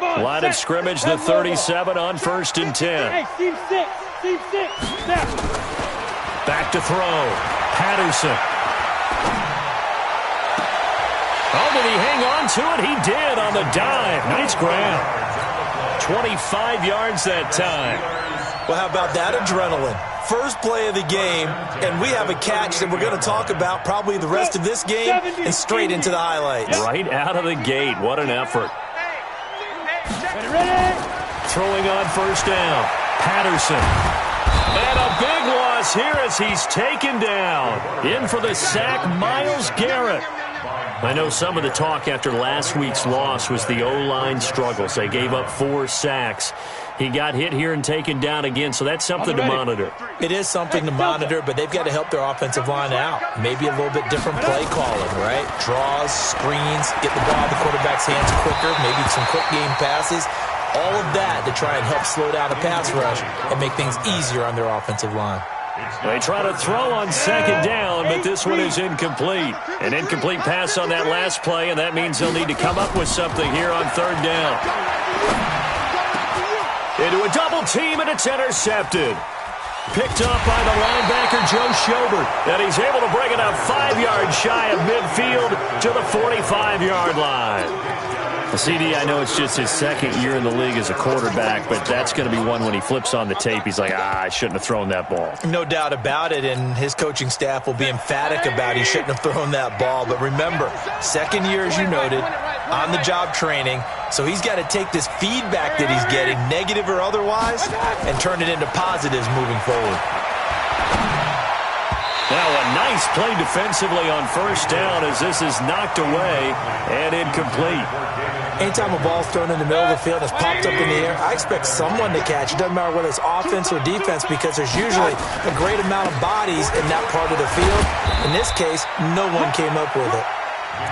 line. Line of scrimmage, the 37 on 1st and 10. Hey, team 6, snap. Back to throw. Patterson. Oh, did he hang on to it? He did on the dive. Nice grab. 25 yards that time. Well, how about that adrenaline? First play of the game, and we have a catch that we're going to talk about probably the rest of this game and straight into the highlights. Right out of the gate. What an effort. Throwing on first down. Patterson. And a big loss here as he's taken down. In for the sack, Myles Garrett. I know some of the talk after last week's loss was the O-line struggles. They gave up 4 sacks. He got hit here and taken down again, so that's something to monitor. It is something to monitor, but they've got to help their offensive line out. Maybe a little bit different play calling, right? Draws, screens, get the ball in the quarterback's hands quicker, maybe some quick game passes. All of that to try and help slow down the pass rush and make things easier on their offensive line. They try to throw on second down, but this one is incomplete. An incomplete pass on that last play, and that means they'll need to come up with something here on third down. Into a double team, and it's intercepted. Picked up by the linebacker, Joe Schobert. And he's able to bring it up 5 yards shy of midfield to the 45-yard line. CD, I know it's just his second year in the league as a quarterback, but that's going to be one when he flips on the tape. He's like, I shouldn't have thrown that ball. No doubt about it, and his coaching staff will be emphatic about he shouldn't have thrown that ball. But remember, second year, as you noted, on-the-job training, so he's got to take this feedback that he's getting, negative or otherwise, and turn it into positives moving forward. Now a nice play defensively on first down as this is knocked away and incomplete. Anytime a ball's thrown in the middle of the field and it's popped up in the air, I expect someone to catch. It doesn't matter whether it's offense or defense because there's usually a great amount of bodies in that part of the field. In this case, no one came up with it.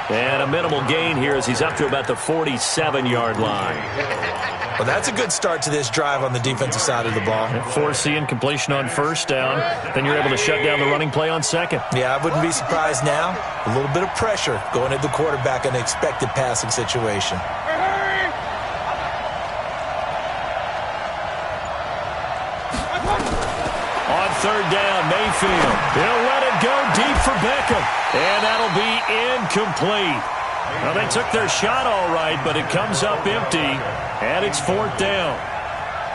And a minimal gain here as he's up to about the 47-yard line. Well, that's a good start to this drive on the defensive side of the ball. Force the incompletion on first down. Then you're able to shut down the running play on second. Yeah, I wouldn't be surprised now. A little bit of pressure going at the quarterback in an expected passing situation. On third down, Mayfield. He'll let it go deep for Beckham. And that'll be incomplete. Well, they took their shot all right, but it comes up empty, and it's fourth down.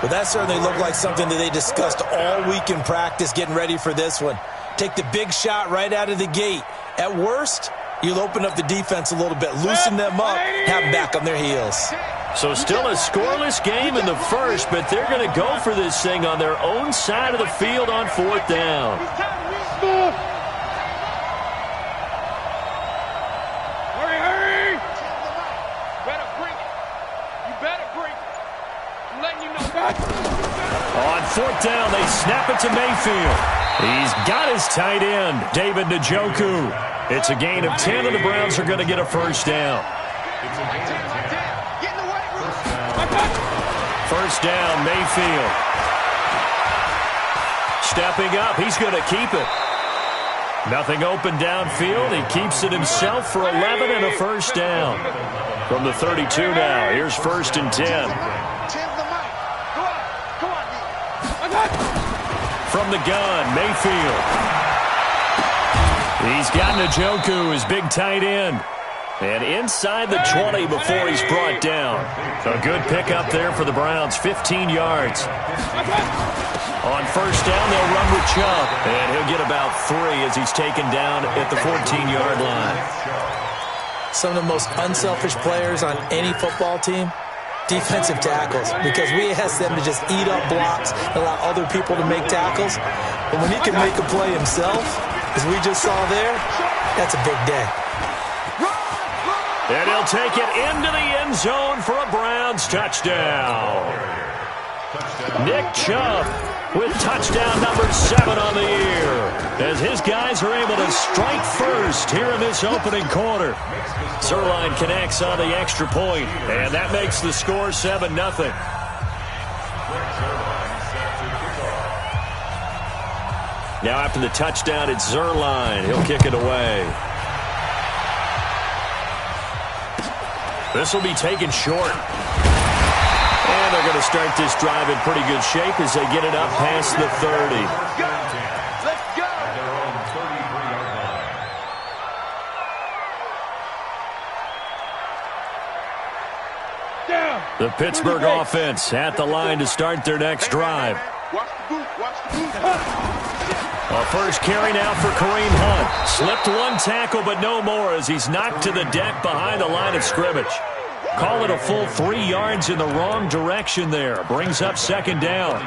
Well, that certainly looked like something that they discussed all week in practice getting ready for this one. Take the big shot right out of the gate. At worst, you'll open up the defense a little bit, loosen them up, have them back on their heels. So still a scoreless game in the first, but they're going to go for this thing on their own side of the field on fourth down. On fourth down, they snap it to Mayfield. He's got his tight end, David Njoku. It's a gain of 10, and the Browns are going to get a first down. First down, Mayfield. Stepping up, he's going to keep it. Nothing open downfield. He keeps it himself for 11 and a first down. From the 32 now, here's first and 10. From the gun, Mayfield. He's got Njoku, his big tight end. And inside the 20 before he's brought down. A good pickup there for the Browns, 15 yards. On first down, they'll run with Chubb. And he'll get about 3 as he's taken down at the 14-yard line. Some of the most unselfish players on any football team, defensive tackles, because we ask them to just eat up blocks and allow other people to make tackles. But when he can make a play himself, as we just saw there, that's a big day. And he'll take it into the end zone for a Browns touchdown. Nick Chubb with touchdown number 7 on the year, as his guys are able to strike first here in this opening quarter. Zerline connects on the extra point, and that makes the score 7-0. Now after the touchdown, it's Zerline. He'll kick it away. This will be taken short. And they're going to start this drive in pretty good shape as they get it up past the 30. Let's go! The Pittsburgh offense at the line to start their next drive. Watch the boot. Watch the boot. A first carry now for Kareem Hunt. Slipped one tackle, but no more as he's knocked to the deck behind the line of scrimmage. Call it a full 3 yards in the wrong direction there. Brings up second down.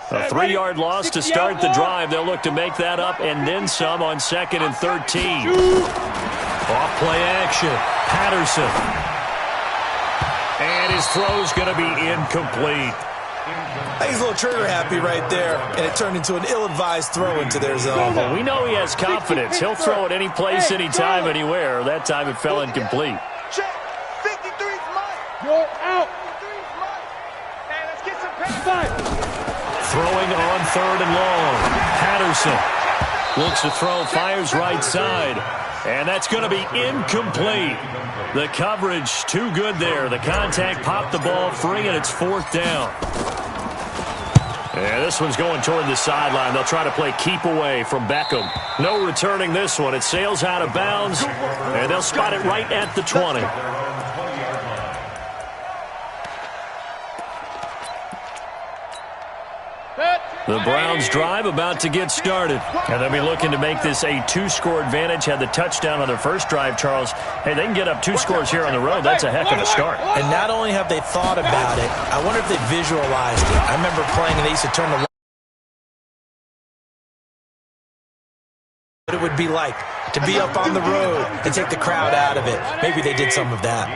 A 3-yard loss to start the drive. They'll look to make that up and then some on 2nd and 13. Off play action. Patterson. And his throw's going to be incomplete. I think he's a little trigger happy right there, and it turned into an ill-advised throw into their zone. Well, we know he has confidence. He'll throw it any place, anytime, anywhere. That time it fell incomplete. Check. 53's mine. You're out. 53's mine. Hey, let's get some pass. Throwing on 3rd and long. Patterson looks to throw, fires right side. And that's going to be incomplete. The coverage too good there. The contact popped the ball free, and it's 4th down. And this one's going toward the sideline. They'll try to play keep away from Beckham. No returning this one. It sails out of bounds, and they'll spot it right at the 20. The Browns drive about to get started. And they'll be looking to make this a 2-score advantage. Had the touchdown on their first drive, Charles. Hey, they can get up 2 scores here on the road. That's a heck of a start. And not only have they thought about it, I wonder if they visualized it. I remember playing, and they used to turn the what it would be like to be up on the road and take the crowd out of it. Maybe they did some of that.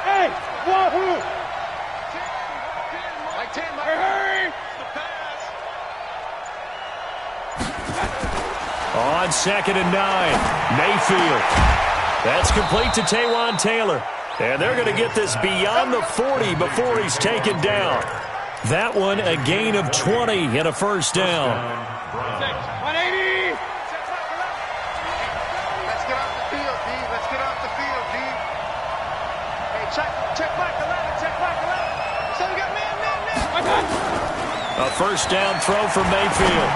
Hey, wahoo! Like 10, Mike. Hurry! On 2nd and 9, Mayfield. That's complete to Taywan Taylor. And they're going to get this beyond the 40 before he's taken down. That one a gain of 20 and a first down. 180! Let's get off the field, D. Let's get off the field, D. Hey, check back 11. Check back 11. So we got man. A first down throw for Mayfield.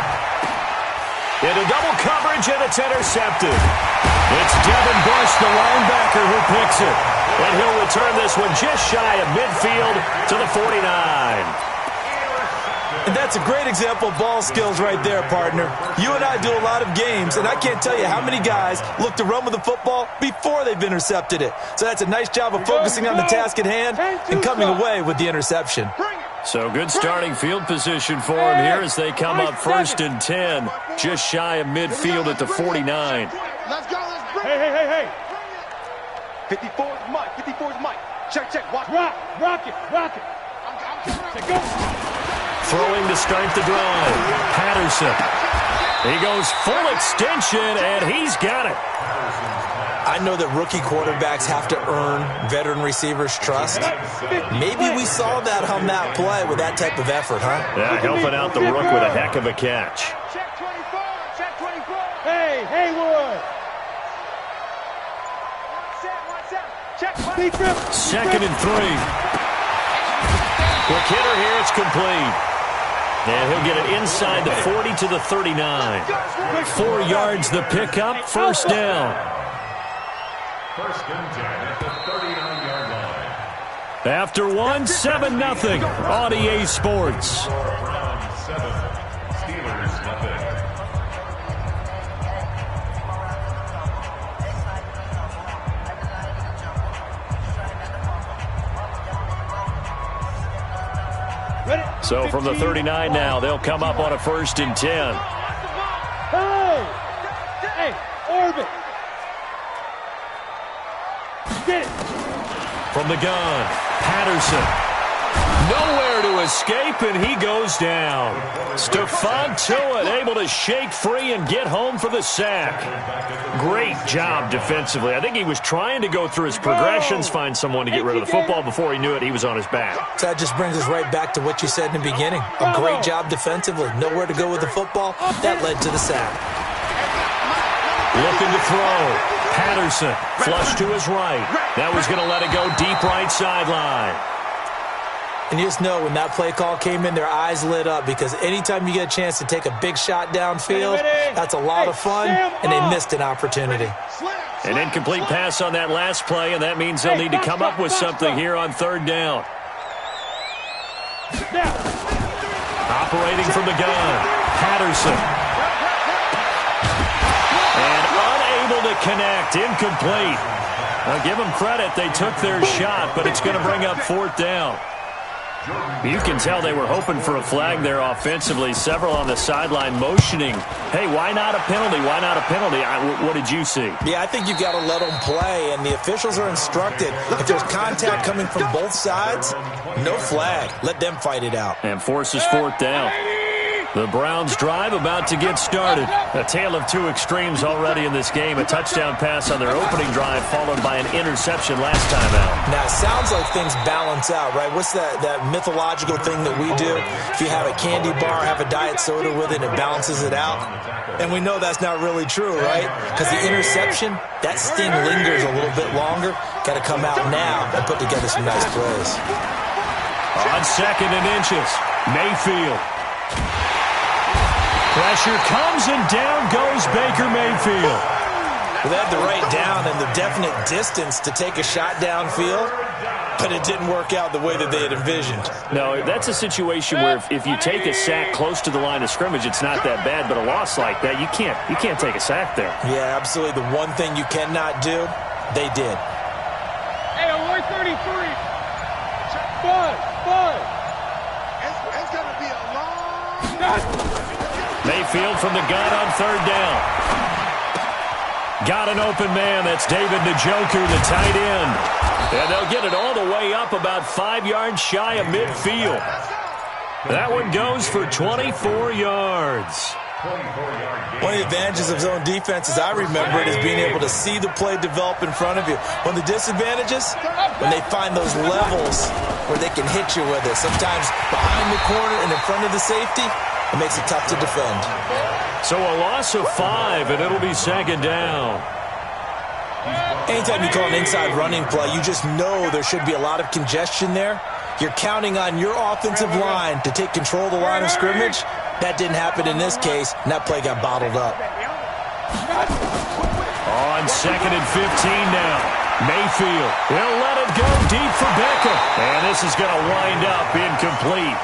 Into double coverage, and it's intercepted. It's Devin Bush, the linebacker, who picks it. And he'll return this one just shy of midfield to the 49. And that's a great example of ball skills right there, partner. You and I do a lot of games, and I can't tell you how many guys look to run with the football before they've intercepted it. So that's a nice job of focusing on the task at hand and coming away with the interception. So good starting field position for him here as they come up 1st and 10, just shy of midfield at the 49. Let's go. Let's bring it. Hey. 54's Mike. 54's Mike. Check. Watch. Rock it. I'm coming. Go. Throwing to start the drive. Patterson. He goes full extension, and he's got it. I know that rookie quarterbacks have to earn veteran receivers' trust. Maybe we saw that on that play with that type of effort, huh? Yeah, helping out the rook with a heck of a catch. Check 24. Check 24. Hey, Haywood. Check. 2nd and 3. Quick hitter here. It's complete. And he'll get it inside the 40 to the 39. 4 yards the pickup. First down. 1st and 10 at the 39-yard line. After 7-0 on EA Sports. Browns 7, Steelers nothing. So from the 39 now, they'll come up on a 1st and 10. Hey, orbit. Get it. From the gun, Patterson. Nowhere to escape, and he goes down. Stephon Tuitt able to shake free and get home for the sack. Great job defensively. I think he was trying to go through his progressions, find someone to get rid of the football. Before he knew it, he was on his back. So that just brings us right back to what you said in the beginning. A great job defensively. Nowhere to go with the football. That led to the sack. Looking to throw. Patterson, flush to his right. That was going to let it go deep right sideline. And you just know when that play call came in, their eyes lit up because anytime you get a chance to take a big shot downfield, that's a lot of fun, and they missed an opportunity. An incomplete pass on that last play, and that means they'll need to come up with something here on third down. Operating from the gun, Patterson. And unable to connect, incomplete. Now give them credit, they took their shot, but it's going to bring up fourth down. You can tell they were hoping for a flag there offensively. Several on the sideline motioning, hey, why not a penalty? Why not a penalty? What did you see? Yeah, I think you've got to let them play, and the officials are instructed. If there's contact coming from both sides, no flag. Let them fight it out. And forces fourth down. The Browns drive about to get started. A tale of two extremes already in this game. A touchdown pass on their opening drive followed by an interception last time out. Now, it sounds like things balance out, right? What's that mythological thing that we do? If you have a candy bar, have a diet soda with it, it balances it out. And we know that's not really true, right? Because the interception, that sting lingers a little bit longer. Got to come out now and put together some nice plays. On second and inches, Mayfield. Pressure comes and down goes Baker Mayfield. Well, they had the right down and the definite distance to take a shot downfield, but it didn't work out the way that they had envisioned. No, that's a situation where if you take a sack close to the line of scrimmage, it's not that bad, but a loss like that, you can't take a sack there. Yeah, absolutely. The one thing you cannot do, they did. Hey, alert 33. Five. It's going to be a long... Mayfield from the gun on third down. Got an open man. That's David Njoku, the tight end. And they'll get it all the way up about 5 yards shy of midfield. That one goes for 24 yards. One of the advantages of zone defense, as I remember it, is being able to see the play develop in front of you. One of the disadvantages, when they find those levels where they can hit you with it. Sometimes behind the corner and in front of the safety, it makes it tough to defend. So a loss of 5, and it'll be second down. Anytime you call an inside running play, you just know there should be a lot of congestion there. You're counting on your offensive line to take control of the line of scrimmage. That didn't happen in this case, and that play got bottled up. On second and 15 now. Mayfield will let it go deep for Beckham. And this is going to wind up incomplete.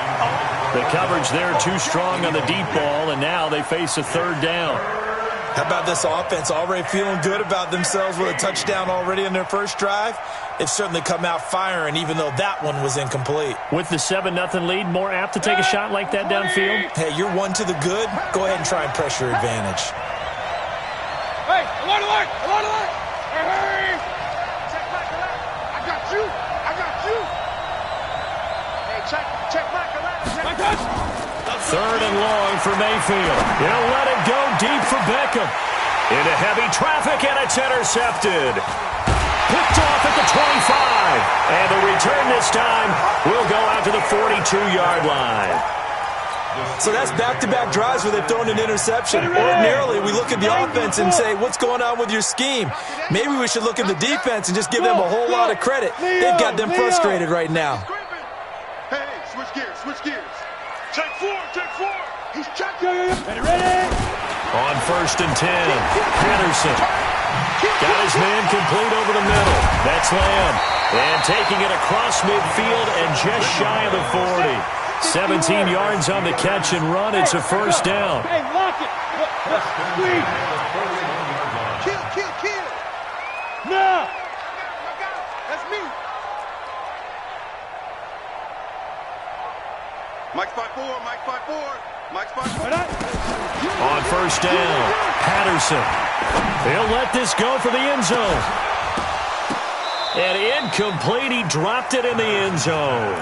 The coverage there too strong on the deep ball, and now they face a third down. How about this offense already feeling good about themselves with a touchdown already in their first drive? They've certainly come out firing, even though that one was incomplete. With the 7-0 lead, more apt to take a shot like that downfield? Hey, you're one to the good. Go ahead and try and press your advantage. Hey, alert! Hey! I got you. Hey, check back. Third and long for Mayfield. He'll let it go deep for Beckham. Into heavy traffic, and it's intercepted. Picked off at the 25. And the return this time will go out to the 42-yard line. So that's back-to-back drives where they've thrown an interception. Ordinarily, we look at the offense and say, what's going on with your scheme? Maybe we should look at the defense and just give them a whole lot of credit. They've got them frustrated right now. Hey, switch gears. Check four. He's checking. Ready? On first and 10, Patterson. Got his man complete over the middle. That's Lamb. And taking it across midfield and just shy of the 40. 17 yards on the catch and run. It's a first down. Hey, lock it. Kill. No. That's me. Mike's 5'4". On first down, Patterson. They'll let this go for the end zone. And incomplete. He dropped it in the end zone.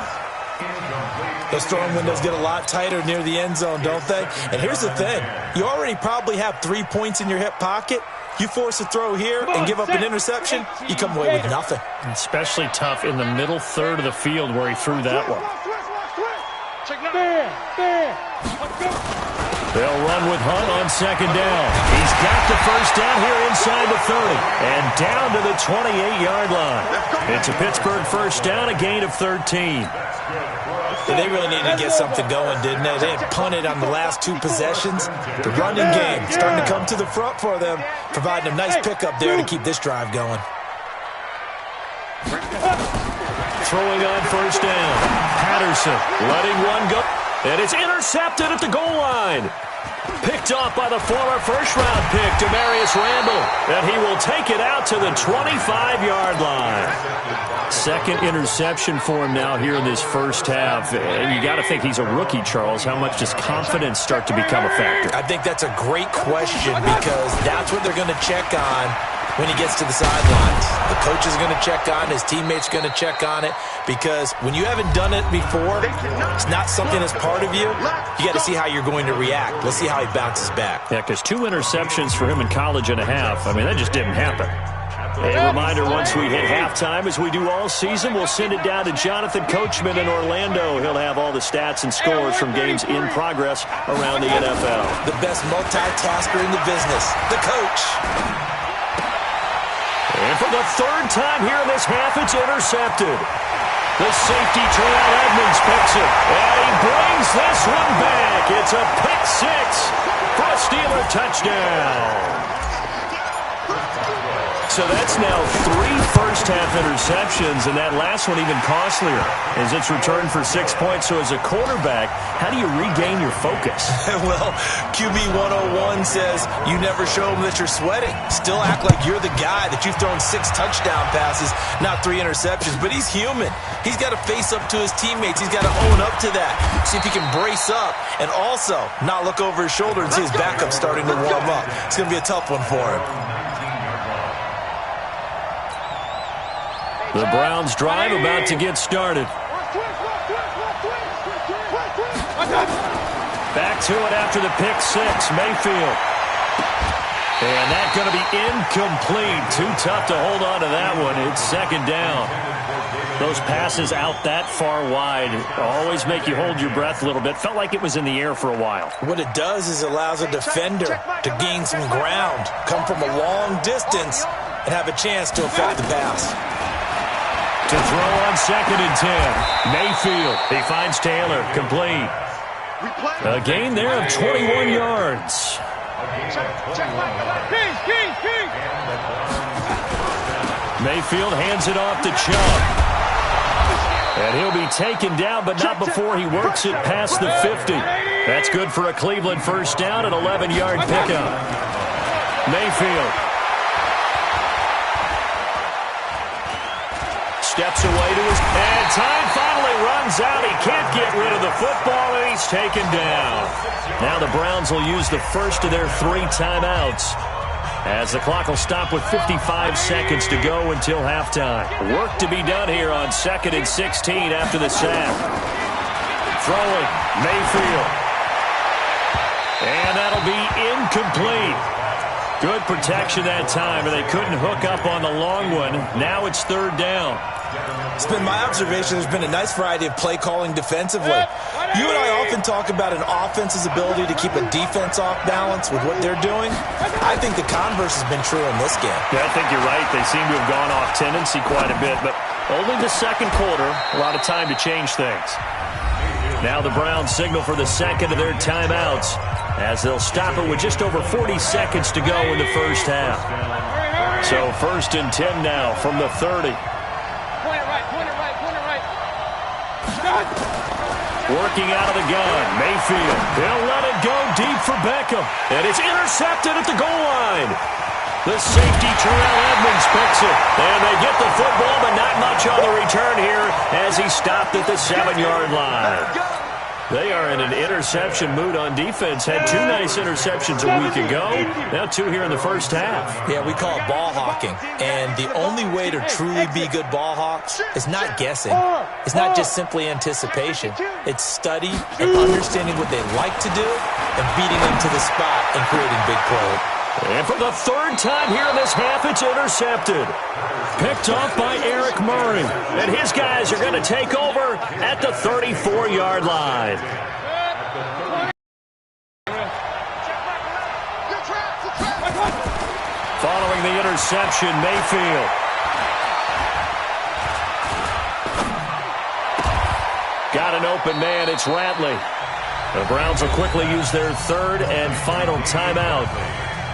Those throwing windows get a lot tighter near the end zone, don't they? And here's the thing. You already probably have 3 points in your hip pocket. You force a throw here and give up an interception, you come away with nothing. Especially tough in the middle third of the field where he threw that one. They'll run with Hunt on second down. He's got the first down here inside the 30 and down to the 28-yard line. It's a Pittsburgh first down, a gain of 13. Yeah, they really needed to get something going, didn't they? They had punted on the last 2 possessions. The running game starting to come to the front for them, providing a nice pickup there to keep this drive going. Throwing on first down. Patterson letting one go. And it's intercepted at the goal line. Picked off by the former first-round pick, Demarius Randall. And he will take it out to the 25-yard line. Second interception for him now here in this first half. And you got to think he's a rookie, Charles. How much does confidence start to become a factor? I think that's a great question because that's what they're going to check on when he gets to the sidelines. The coach is going to check on, his teammates going to check on it, because when you haven't done it before, it's not something that's part of you. You got to see how you're going to react. Let's see how he bounces back. Yeah, because 2 interceptions for him in college and a half. I mean, that just didn't happen. A reminder, once we hit halftime, as we do all season, we'll send it down to Jonathan Coachman in Orlando. He'll have all the stats and scores from games in progress around the NFL. The best multitasker in the business, the coach. And for the 3rd time here in this half, it's intercepted. The safety, Terrell Edmonds, picks it. And he brings this one back. It's a pick 6 for a Steeler touchdown. So that's now 3 first-half interceptions, and that last one even costlier as it's returned for 6 points. So as a quarterback, how do you regain your focus? Well, QB 101 says you never show them that you're sweating. Still act like you're the guy, that you've thrown 6 touchdown passes, not 3 interceptions. But he's human. He's got to face up to his teammates. He's got to own up to that. See if he can brace up and also not look over his shoulder and see his backup starting to warm up. It's going to be a tough one for him. The Browns drive about to get started. Back to it after the pick 6, Mayfield. And that's going to be incomplete. Too tough to hold on to that one. It's 2nd down. Those passes out that far wide always make you hold your breath a little bit. Felt like it was in the air for a while. What it does is allows a defender to gain some ground, come from a long distance, and have a chance to affect the pass. To throw on 2nd and 10. Mayfield. He finds Taylor. Complete. A gain there of 21 yards. Mayfield hands it off to Chubb. And he'll be taken down, but not before he works it past the 50. That's good for a Cleveland first down, an 11-yard pickup. Mayfield. Steps away to his... And time finally runs out. He can't get rid of the football, and he's taken down. Now the Browns will use the first of their 3 timeouts, as the clock will stop with 55 seconds to go until halftime. Work to be done here on 2nd and 16 after the sack. Throwing, Mayfield. And that'll be incomplete. Good protection that time, and they couldn't hook up on the long one. Now it's 3rd down. It's been my observation there's been a nice variety of play calling defensively. You and I often talk about an offense's ability to keep a defense off balance with what they're doing. I think the converse has been true in this game. Yeah, I think you're right. They seem to have gone off tendency quite a bit, but only the 2nd quarter, a lot of time to change things. Now the Browns signal for the 2nd of their timeouts, as they'll stop it with just over 40 seconds to go in the first half. So 1st and 10 now from the 30. Point it right. Working out of the gun, Mayfield. He'll let it go deep for Beckham. And it's intercepted at the goal line. The safety, Terrell Edmonds, picks it. And they get the football, but not much on the return here as he stopped at the 7-yard line. They are in an interception mood on defense. Had 2 nice interceptions a week ago. Now 2 here in the first half. Yeah, we call it ball hawking. And the only way to truly be good ball hawks is not guessing. It's not just simply anticipation. It's study and understanding what they like to do and beating them to the spot and creating big plays. And for the 3rd time here in this half, it's intercepted. Picked off by Eric Murray. And his guys are going to take over at the 34-yard line. Following the interception, Mayfield. Got got an open man. It's Ratley. The Browns will quickly use their third and final timeout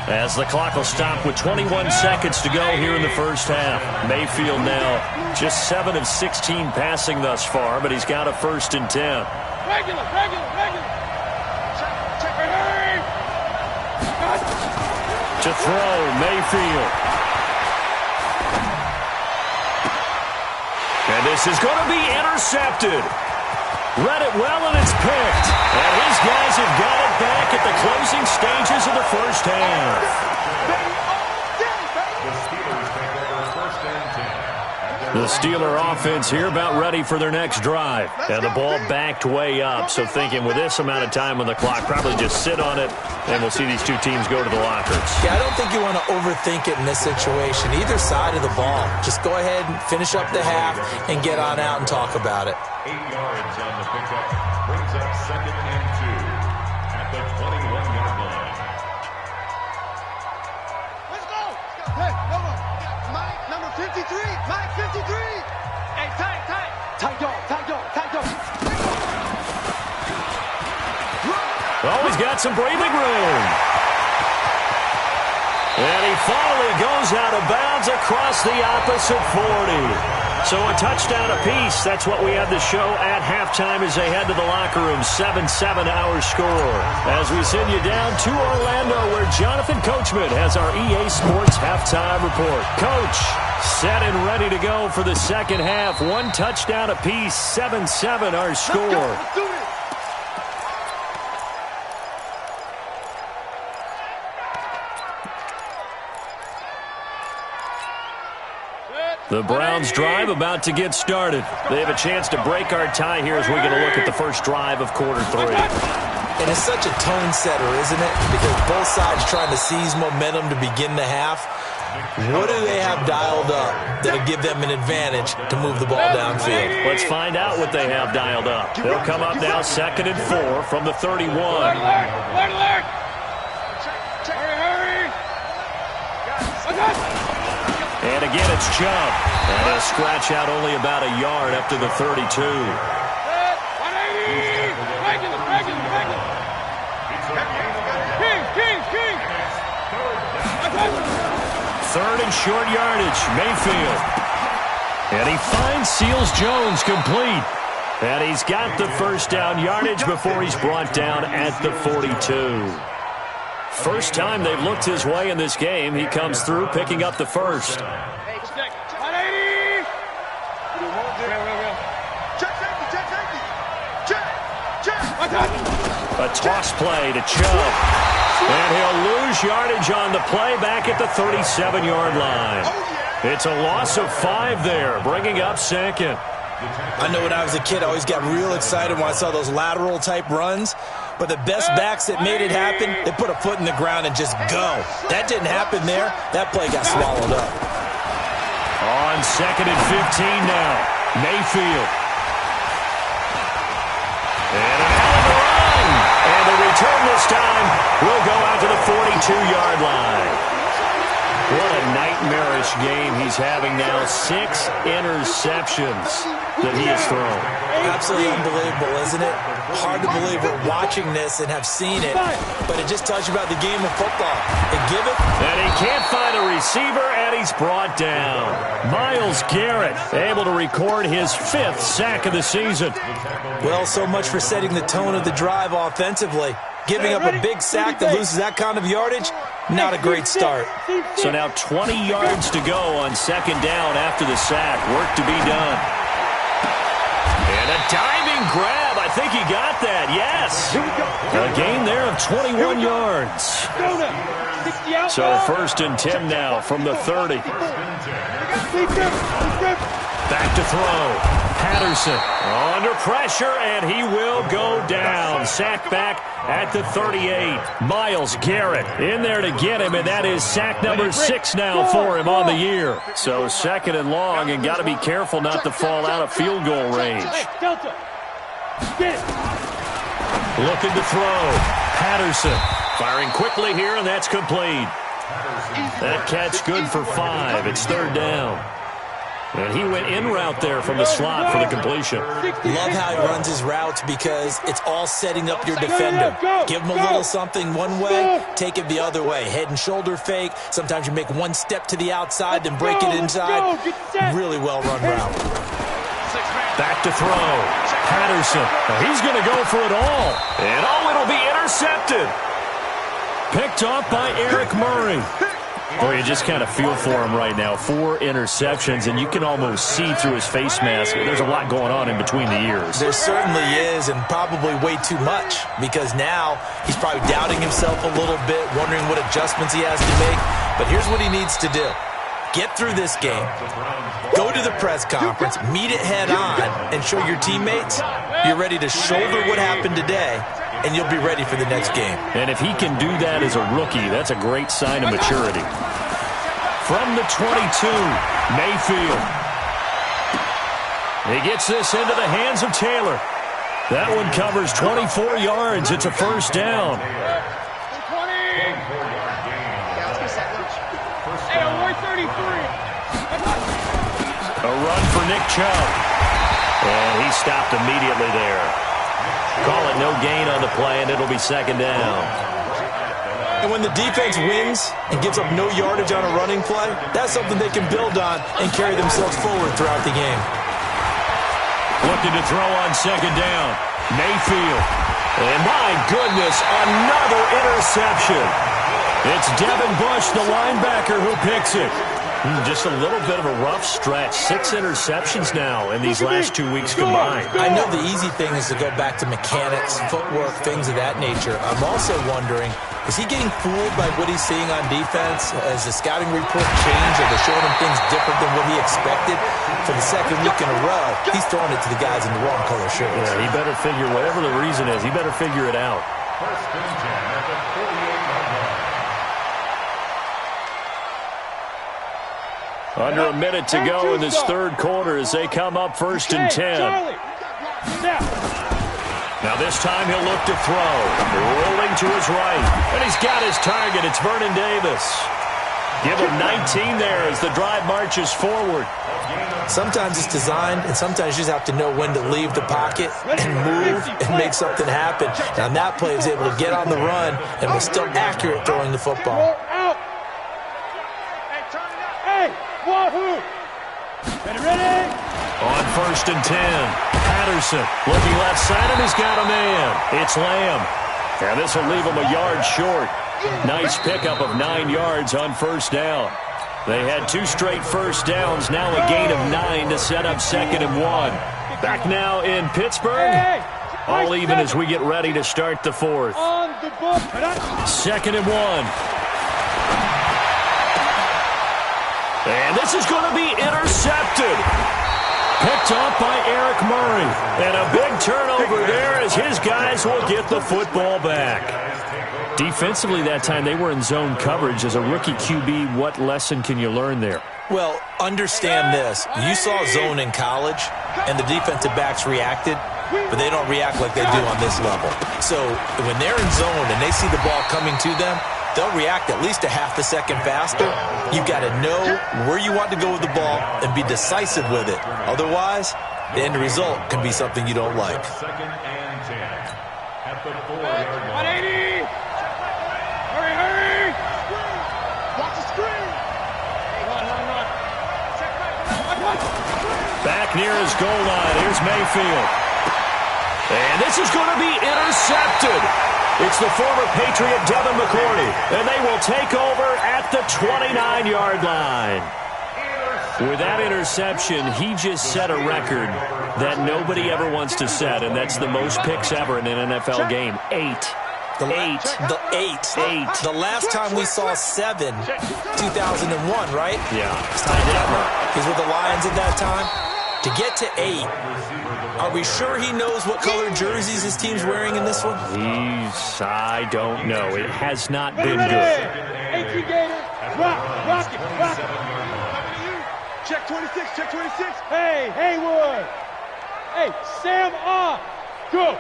as the clock will stop with 21 seconds to go here in the first half. Mayfield now just 7 of 16 passing thus far, but he's got a 1st and 10. Regular. To throw, Mayfield. And this is going to be intercepted. Read it well, and it's picked. And his guys have got it back at the closing stages of the first half. The Steeler offense here about ready for their next drive. And the ball backed way up, so thinking with this amount of time on the clock, probably just sit on it, and we'll see these two teams go to the lockers. Yeah, I don't think you want to overthink it in this situation. Either side of the ball. Just go ahead and finish up the half and get on out and talk about it. 8 yards on the pickup. Brings up 2nd and 2 at the 21-yard line. Let's go. Hey, hold on. Mike, number 53. Mike, 53. Hey, tight. Tight dog. Oh, he's got some breathing room. And he finally goes out of bounds across the opposite 40. So a touchdown apiece. That's what we have to show at halftime as they head to the locker room. 7-7 our score. As we send you down to Orlando, where Jonathan Coachman has our EA Sports halftime report. Coach, set and ready to go for the second half. 1 touchdown apiece. 7-7 our score. Let's do it. The Browns drive about to get started. They have a chance to break our tie here as we get a look at the first drive of quarter 3. And it's such a tone setter, isn't it? Because both sides trying to seize momentum to begin the half. What do they have dialed up that'll give them an advantage to move the ball downfield? Let's find out what they have dialed up. They'll come up now 2nd and 4 from the 31. Alert! Hurry! And again, it's Chubb. And he'll scratch out only about a yard up to the 32. 180! Regular! King! 3rd and short yardage, Mayfield. And he finds Seals-Jones complete. And he's got the first down yardage before he's brought down at the 42. First time they've looked his way in this game. He comes through picking up the first. 180! A toss play to Chubb. And he'll lose yardage on the play back at the 37-yard line. It's a loss of 5 there, bringing up 2nd. I know when I was a kid, I always got real excited when I saw those lateral-type runs. But the best backs that made it happen, they put a foot in the ground and just go. That didn't happen there. That play got swallowed up. On 2nd and 15 now, Mayfield. And a hell of a run. And the return this time will go out to the 42-yard line. What a nightmarish game he's having now. 6 interceptions that he has thrown. Absolutely unbelievable, isn't it? Hard to believe we're watching this and have seen it, but it just tells you about the game of football. They give it. And he can't find a receiver, and he's brought down. Myles Garrett able to record his 5th sack of the season. Well, so much for setting the tone of the drive offensively. Giving up a big sack that loses that kind of yardage, not a great start. So now 20 yards to go on 2nd down after the sack. Work to be done. And a diving grab. I think he got that. Yes. A gain there of 21 yards. So 1st and 10 now from the 30. Back to throw. Patterson under pressure, and he will go down. Sack back at the 38. Myles Garrett in there to get him, and that is sack number 6 now for him on the year. So 2nd and long, and got to be careful not to fall out of field goal range. Looking to throw. Patterson firing quickly here, and that's complete. That catch good for 5. It's 3rd down. And he went in route there from the slot for the completion. Love how he runs his routes because it's all setting up your defender. Give him a little something one way, take it the other way. Head and shoulder fake. Sometimes you make one step to the outside, then break it inside. Really well-run route. Back to throw. Patterson. He's going to go for it all. And it'll be intercepted. Picked off by Eric Murray. Boy, you just kind of feel for him right now. 4 interceptions, and you can almost see through his face mask. There's a lot going on in between the ears. There certainly is, and probably way too much, because now he's probably doubting himself a little bit, wondering what adjustments he has to make. But here's what he needs to do. Get through this game, go to the press conference, meet it head on, and show your teammates you're ready to shoulder what happened today, and you'll be ready for the next game. And if he can do that as a rookie, that's a great sign of maturity. From the 22, Mayfield. He gets this into the hands of Taylor. That one covers 24 yards. It's a first down. A run for Nick Chubb. And he stopped immediately there. Call it no gain on the play, and it'll be second down. And when the defense wins and gives up no yardage on a running play, that's something they can build on and carry themselves forward throughout the game. Looking to throw on second down. Mayfield. And my goodness, another interception. It's Devin Bush, the linebacker, who picks it. Just a little bit of a rough stretch. 6 interceptions now in these last 2 weeks combined. I know the easy thing is to go back to mechanics, footwork, things of that nature. I'm also wondering, is he getting fooled by what he's seeing on defense? Has the scouting report changed? Are they showing him things different than what he expected? For the second week in a row, he's throwing it to the guys in the wrong color shirts. Yeah, he better figure, whatever the reason is, he better figure it out. First and 10 at the 48-yard line. Under a minute to go in this third quarter as they come up first and 10. Now this time he'll look to throw. Rolling to his right. And he's got his target. It's Vernon Davis. Give him 19 there as the drive marches forward. Sometimes it's designed, and sometimes you just have to know when to leave the pocket and move and make something happen. Now that play is able to get on the run and was still accurate throwing the football. Ready? On first and 10, Patterson looking left side, and he's got a man. It's Lamb. And this will leave him a yard short. Nice pickup of 9 yards on first down. They had 2 straight first downs, now a gain of 9 to set up second and 1. Back now in Pittsburgh. All even as we get ready to start the fourth. Second and 1. And this is going to be intercepted. Picked off by Eric Murray. And a big turnover there as his guys will get the football back. Defensively that time, they were in zone coverage. As a rookie QB, what lesson can you learn there? Well, understand this. You saw zone in college, and the defensive backs reacted, but they don't react like they do on this level. So when they're in zone and they see the ball coming to them, they'll react at least a half a second faster. You've got to know where you want to go with the ball and be decisive with it. Otherwise, the end result can be something you don't like. Second and 10 at the 4-yard line. 180. Hurry. Watch the screen. Run. Back near his goal line. Here's Mayfield. And this is going to be intercepted. It's the former Patriot Devin McCourty, and they will take over at the 29-yard line. With that interception, he just set a record that nobody ever wants to set, and that's the most picks ever in an NFL game. 8. The last time we saw 7, 2001, right? Yeah. Ty Detmer. He's with the Lions at that time. To get to 8, are we sure he knows what color jerseys his team's wearing in this one? I don't know. It has not been good. 18 Gator. Rock it. Check 26, check 26. Hey, Haywood. Hey, Sam on. Go.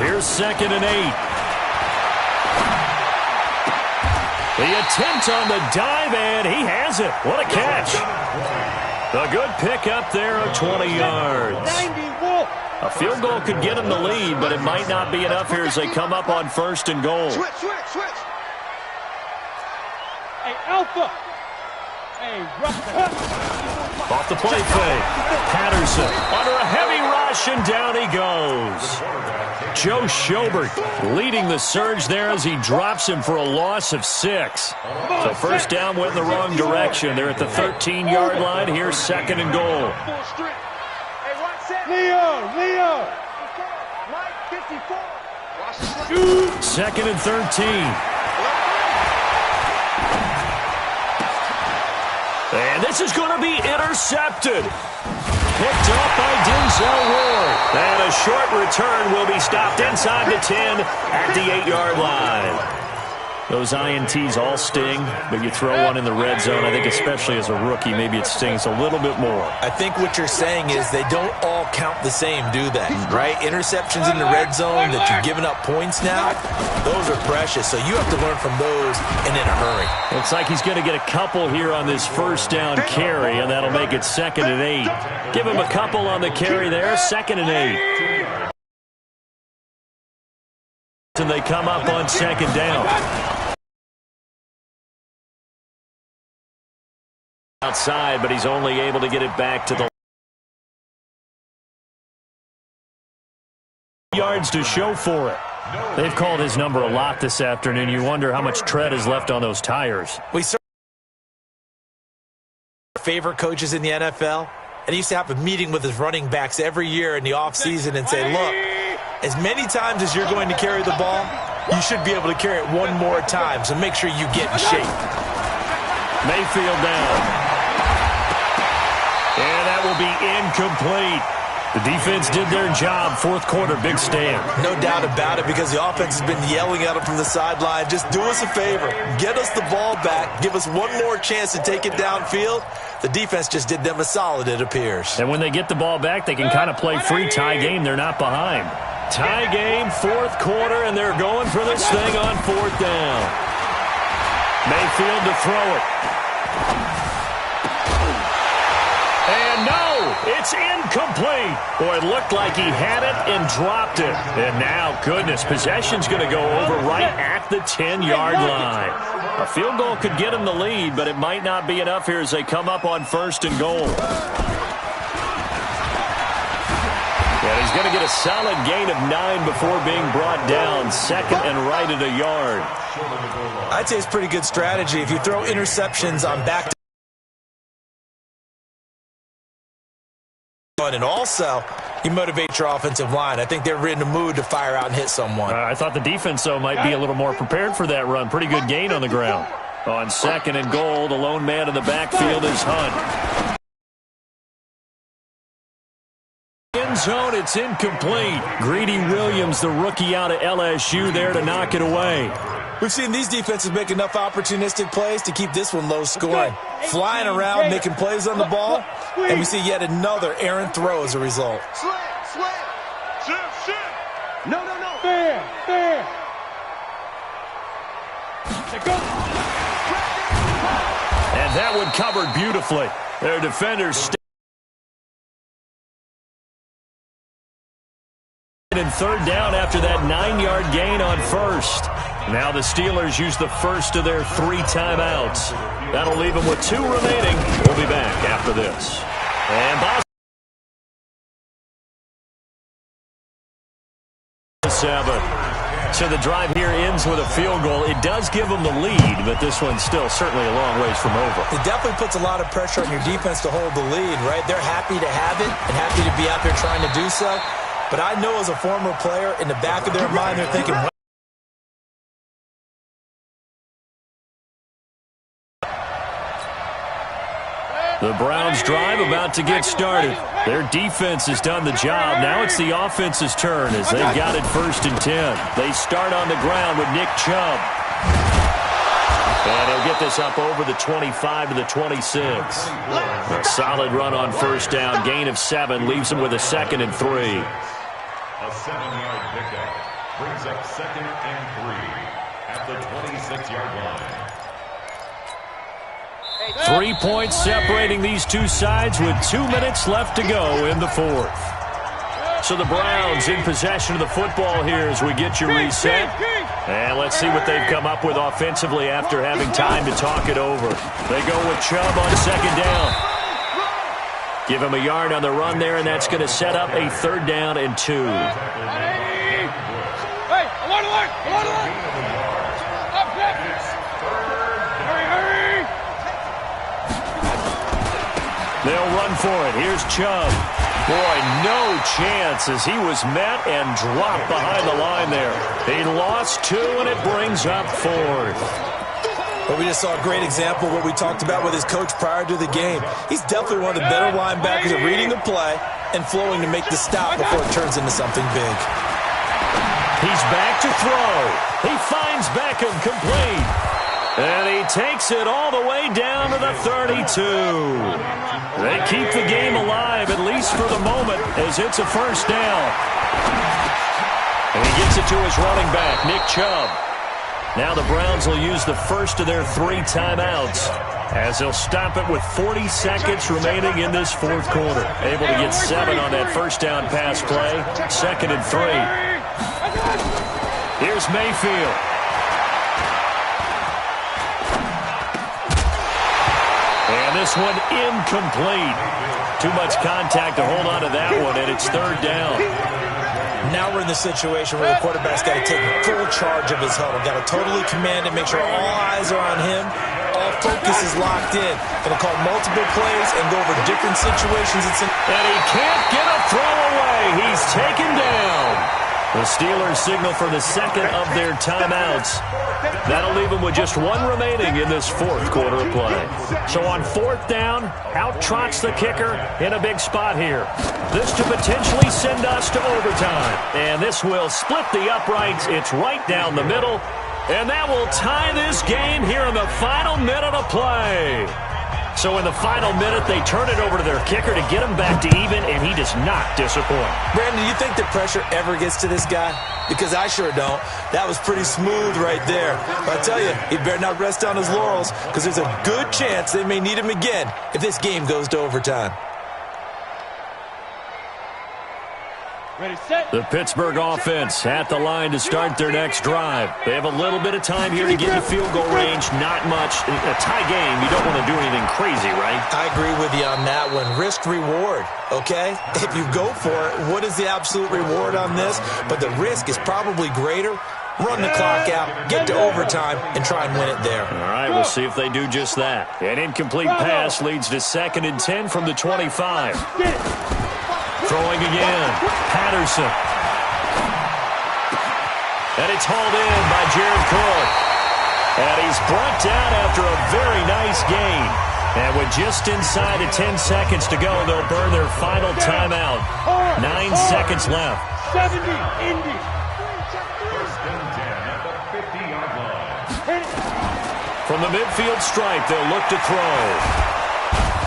Here's second and 8. The attempt on the dive, and he has it. What a catch. A good pickup there of 20 yards. A field goal could get him the lead, but it might not be enough here as they come up on 1st and goal. Switch. Hey, Alpha. Hey, Off the play fake. Patterson under a heavy rush, and down he goes. Joe Schobert leading the surge there as he drops him for a loss of 6. So first down went in the wrong direction. They're at the 13-yard line. Here's 2nd and goal. Leo. Mike 54. 2nd and 13. And this is going to be intercepted. Picked off by Denzel Ward. And a short return will be stopped inside the 10 at the 8-yard line. Those INTs all sting, but you throw one in the red zone, I think especially as a rookie, maybe it stings a little bit more. I think what you're saying is they don't all count the same, do they? Right? Interceptions in the red zone that you're giving up points now, those are precious. So you have to learn from those and in a hurry. Looks like he's going to get a couple here on this first down carry, and that'll make it 2nd and 8. Give him a couple on the carry there, 2nd and 8. And they come up on 2nd down. Outside, but he's only able to get it back to the yards to show for it. They've called his number a lot this afternoon. You wonder how much tread is left on those tires. We certainly favorite coaches in the NFL, and he used to have a meeting with his running backs every year in the offseason and say, look, as many times as you're going to carry the ball, you should be able to carry it one more time, so make sure you get in shape. Mayfield down. And that will be incomplete. The defense did their job. 4th quarter, big stand. No doubt about it, because the offense has been yelling at him from the sideline. Just do us a favor. Get us the ball back. Give us one more chance to take it downfield. The defense just did them a solid, it appears. And when they get the ball back, they can kind of play free tie game. They're not behind. Tie game, 4th quarter, and they're going for this thing on 4th down. Mayfield to throw it. And no, it's incomplete. Boy, it looked like he had it and dropped it. And now, goodness, possession's going to go over right at the 10-yard line. A field goal could get him the lead, but it might not be enough here as they come up on 1st and goal. And he's going to get a solid gain of 9 before being brought down. 2nd and right at a yard. I'd say it's pretty good strategy. If you throw interceptions on back to and also you motivate your offensive line. I think they're in the mood to fire out and hit someone. I thought the defense, though, might be a little more prepared for that run. Pretty good gain on the ground. On 2nd and goal, the lone man in the backfield is Hunt. End zone, it's incomplete. Greedy Williams, the rookie out of LSU, there to knock it away. We've seen these defenses make enough opportunistic plays to keep this one low scoring. Flying around, making plays on the ball, and we see yet another errant throw as a result. Slam. No. Fair. And that one covered beautifully. Their defenders in 3rd down after that 9-yard gain on 1st. Now the Steelers use the first of their 3 timeouts. That'll leave them with 2 remaining. We'll be back after this. And Boston 7. So the drive here ends with a field goal. It does give them the lead, but this one's still certainly a long ways from over. It definitely puts a lot of pressure on your defense to hold the lead, right? They're happy to have it and happy to be out there trying to do so. But I know as a former player, in the back of their mind, they're thinking, the Browns drive about to get started. Their defense has done the job. Now it's the offense's turn as they've got it 1st and 10. They start on the ground with Nick Chubb. And he'll get this up over the 25 to the 26. A solid run on 1st down. Gain of 7 leaves him with a 2nd and 3. A 7-yard pickup brings up 2nd and 3 at the 26-yard line. 3 points separating these two sides with 2 minutes left to go in the fourth. So the Browns in possession of the football here as we get you reset. And let's see what they've come up with offensively after having time to talk it over. They go with Chubb on second down. Give him a yard on the run there, and that's going to set up a 3rd down and 2. Hey, I want to look. Up, hurry. They'll run for it. Here's Chubb. Boy, no chance as he was met and dropped behind the line there. He lost 2, and it brings up 4th. But we just saw a great example of what we talked about with his coach prior to the game. He's definitely one of the better linebackers at reading the play and flowing to make the stop before it turns into something big. He's back to throw. He finds Beckham complete. And he takes it all the way down to the 32. They keep the game alive, at least for the moment, as it's a 1st down. And he gets it to his running back, Nick Chubb. Now the Browns will use the first of their 3 timeouts as they'll stop it with 40 seconds remaining in this fourth quarter. Able to get 7 on that 1st down pass play. 2nd and 3. Here's Mayfield. And this one incomplete. Too much contact to hold on to that one, and it's 3rd down. Now we're in the situation where the quarterback's got to take full charge of his huddle. Got to totally command it, make sure all eyes are on him. All focus is locked in. Going to call multiple plays and go over different situations. And he can't get a throw away. He's taken down. The Steelers signal for the 2nd of their timeouts. That'll leave them with just 1 remaining in this 4th quarter of play. So on 4th down, out trots the kicker in a big spot here. This to potentially send us to overtime. And this will split the uprights. It's right down the middle. And that will tie this game here in the final minute of play. So in the final minute, they turn it over to their kicker to get him back to even, and he does not disappoint. Brandon, do you think the pressure ever gets to this guy? Because I sure don't. That was pretty smooth right there. But I tell you, he better not rest on his laurels, because there's a good chance they may need him again if this game goes to overtime. Ready, set. The Pittsburgh offense at the line to start their next drive. They have a little bit of time here to get in field goal range. Not much. In a tie game, you don't want to do anything crazy, right? I agree with you on that one. Risk-reward, okay? If you go for it, what is the absolute reward on this? But the risk is probably greater. Run the clock out, get to overtime, and try and win it there. All right, we'll see if they do just that. An incomplete pass leads to 2nd and 10 from the 25. Throwing again, Patterson. And it's hauled in by Jared Cook. And he's brought down after a very nice gain. And with just inside of 10 seconds to go, they'll burn their final timeout. 9 seconds left. 70, Indy. 1st and 10 at the 50-yard line. From the midfield stripe, they'll look to throw.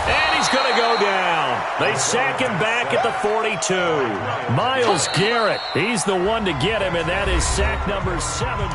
And he's going to go down. They sack him back at the 42. Myles Garrett, he's the one to get him, and that is sack number 7.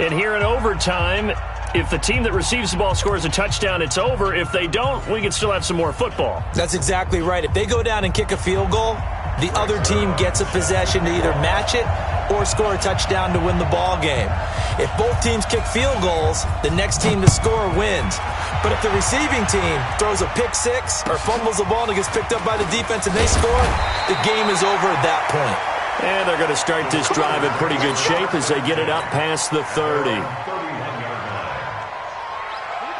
And here in overtime, if the team that receives the ball scores a touchdown, it's over. If they don't, we can still have some more football. That's exactly right. If they go down and kick a field goal, the other team gets a possession to either match it or score a touchdown to win the ball game. If both teams kick field goals, the next team to score wins. But if the receiving team throws a pick six or fumbles the ball and it gets picked up by the defense and they score, the game is over at that point. And they're going to start this drive in pretty good shape as they get it up past the 30.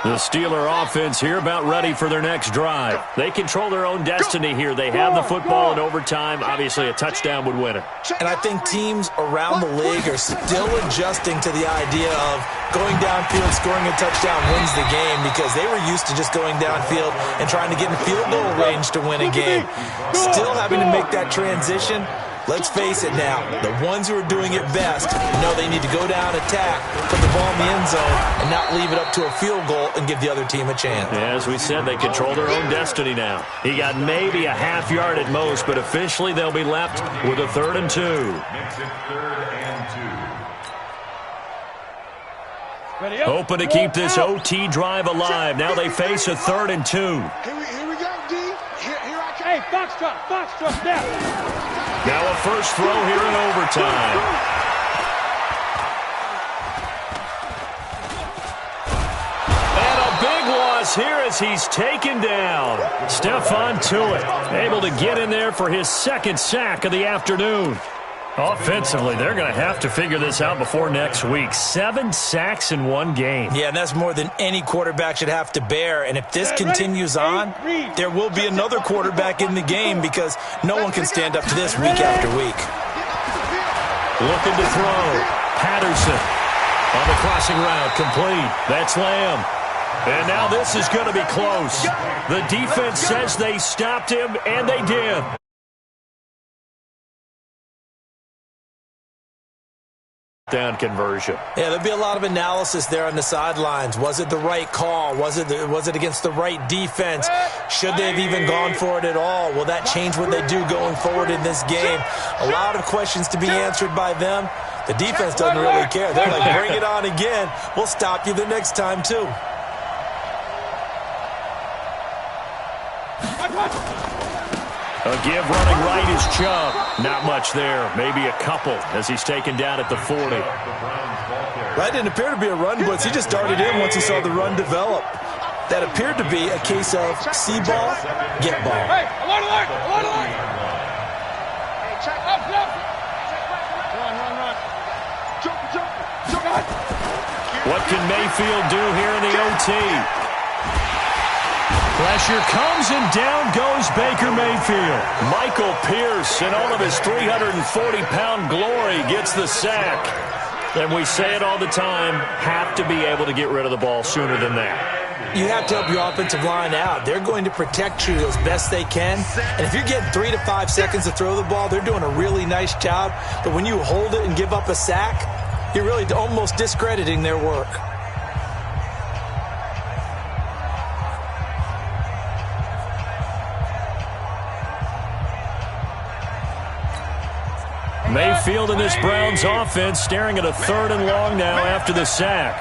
The Steeler offense here about ready for their next drive. They control their own destiny here. They have the football in overtime. Obviously, a touchdown would win it. And I think teams around the league are still adjusting to the idea of going downfield, scoring a touchdown wins the game, because they were used to just going downfield and trying to get in field goal range to win a game. Still having to make that transition. Let's face it now, the ones who are doing it best know they need to go down, attack, put the ball in the end zone, and not leave it up to a field goal and give the other team a chance. Yeah, as we said, they control their own destiny now. He got maybe a half yard at most, but officially they'll be left with a 3rd and 2. Makes it 3rd and 2. Hoping to keep this OT drive alive. Now they face a 3rd and 2. Here we go, D. Here I come. Hey, foxtrot, now. Now a first throw here in overtime. And a big loss here as he's taken down. Stephon Tuitt able to get in there for his 2nd sack of the afternoon. Offensively, they're going to have to figure this out before next week. 7 sacks in 1 game. Yeah, and that's more than any quarterback should have to bear. And if this continues on, there will be another quarterback in the game because no one can stand up to this week after week. Looking to throw. Patterson on the crossing route, complete. That's Lamb. And now this is going to be close. The defense says they stopped him, and they did. Down conversion. Yeah, there'll be a lot of analysis there on the sidelines. Was it the right call? Was it against the right defense? Should they have even gone for it at all? Will that change what they do going forward in this game? A lot of questions to be answered by them. The defense doesn't really care. They're like, bring it on again. We'll stop you the next time, too. A give running right is Chubb. Not much there. Maybe a couple as he's taken down at the 40. That didn't appear to be a run blitz. He just darted in once he saw the run develop. That appeared to be a case of see ball, get ball. Hey, alert! Hey, check up. Run. Jump. What can Mayfield do here in the OT? Pressure comes, and down goes Baker Mayfield. Michael Pierce, in all of his 340-pound glory, gets the sack. And we say it all the time, have to be able to get rid of the ball sooner than that. You have to help your offensive line out. They're going to protect you as best they can. And if you're getting 3 to 5 seconds to throw the ball, they're doing a really nice job. But when you hold it and give up a sack, you're really almost discrediting their work. Mayfield in this Browns offense staring at a 3rd and long now after the sack.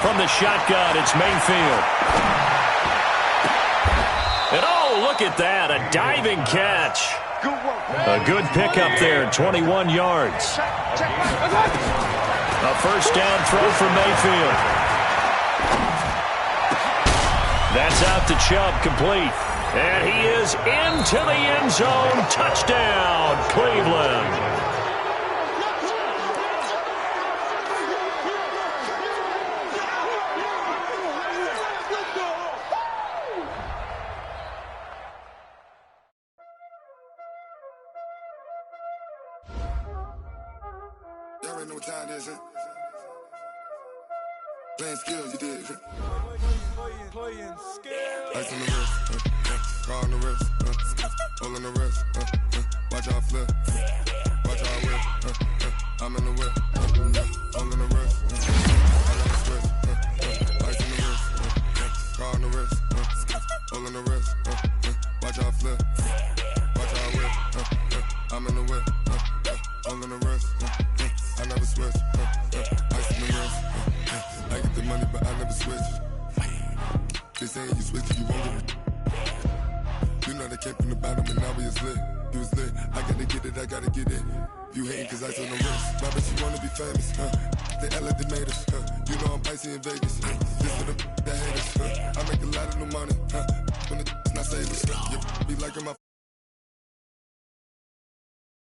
From the shotgun, it's Mayfield. And oh, look at that, a diving catch. A good pickup there, 21 yards. A first down throw for Mayfield. That's out to Chubb, complete. And he is into the end zone. Touchdown, Cleveland. Y'all already know what time it is, huh? Playing skills, you did. Playing skills. Ice on the wrist, car on the wrist, hole in the wrist, watch out flip, watch out whip, I'm in the whip, hole in the wrist, I never switch, ice on the wrist, car on the wrist, hole in the wrist, watch out flip, watch out whip, I'm in the whip, hole in the wrist, I never switch, ice on the wrist, I get the money but I never switch. They saying you switch it, you won't get it. You know they came from the bottom and now we is lit. You was lit, I gotta get it, I gotta get it. You hating cause ice on the wrist. My bitch, you wanna be famous, They act like they made us, You know I'm icy in Vegas, This for the that haters, I make a lot of new money, When it's not savers, You be liking my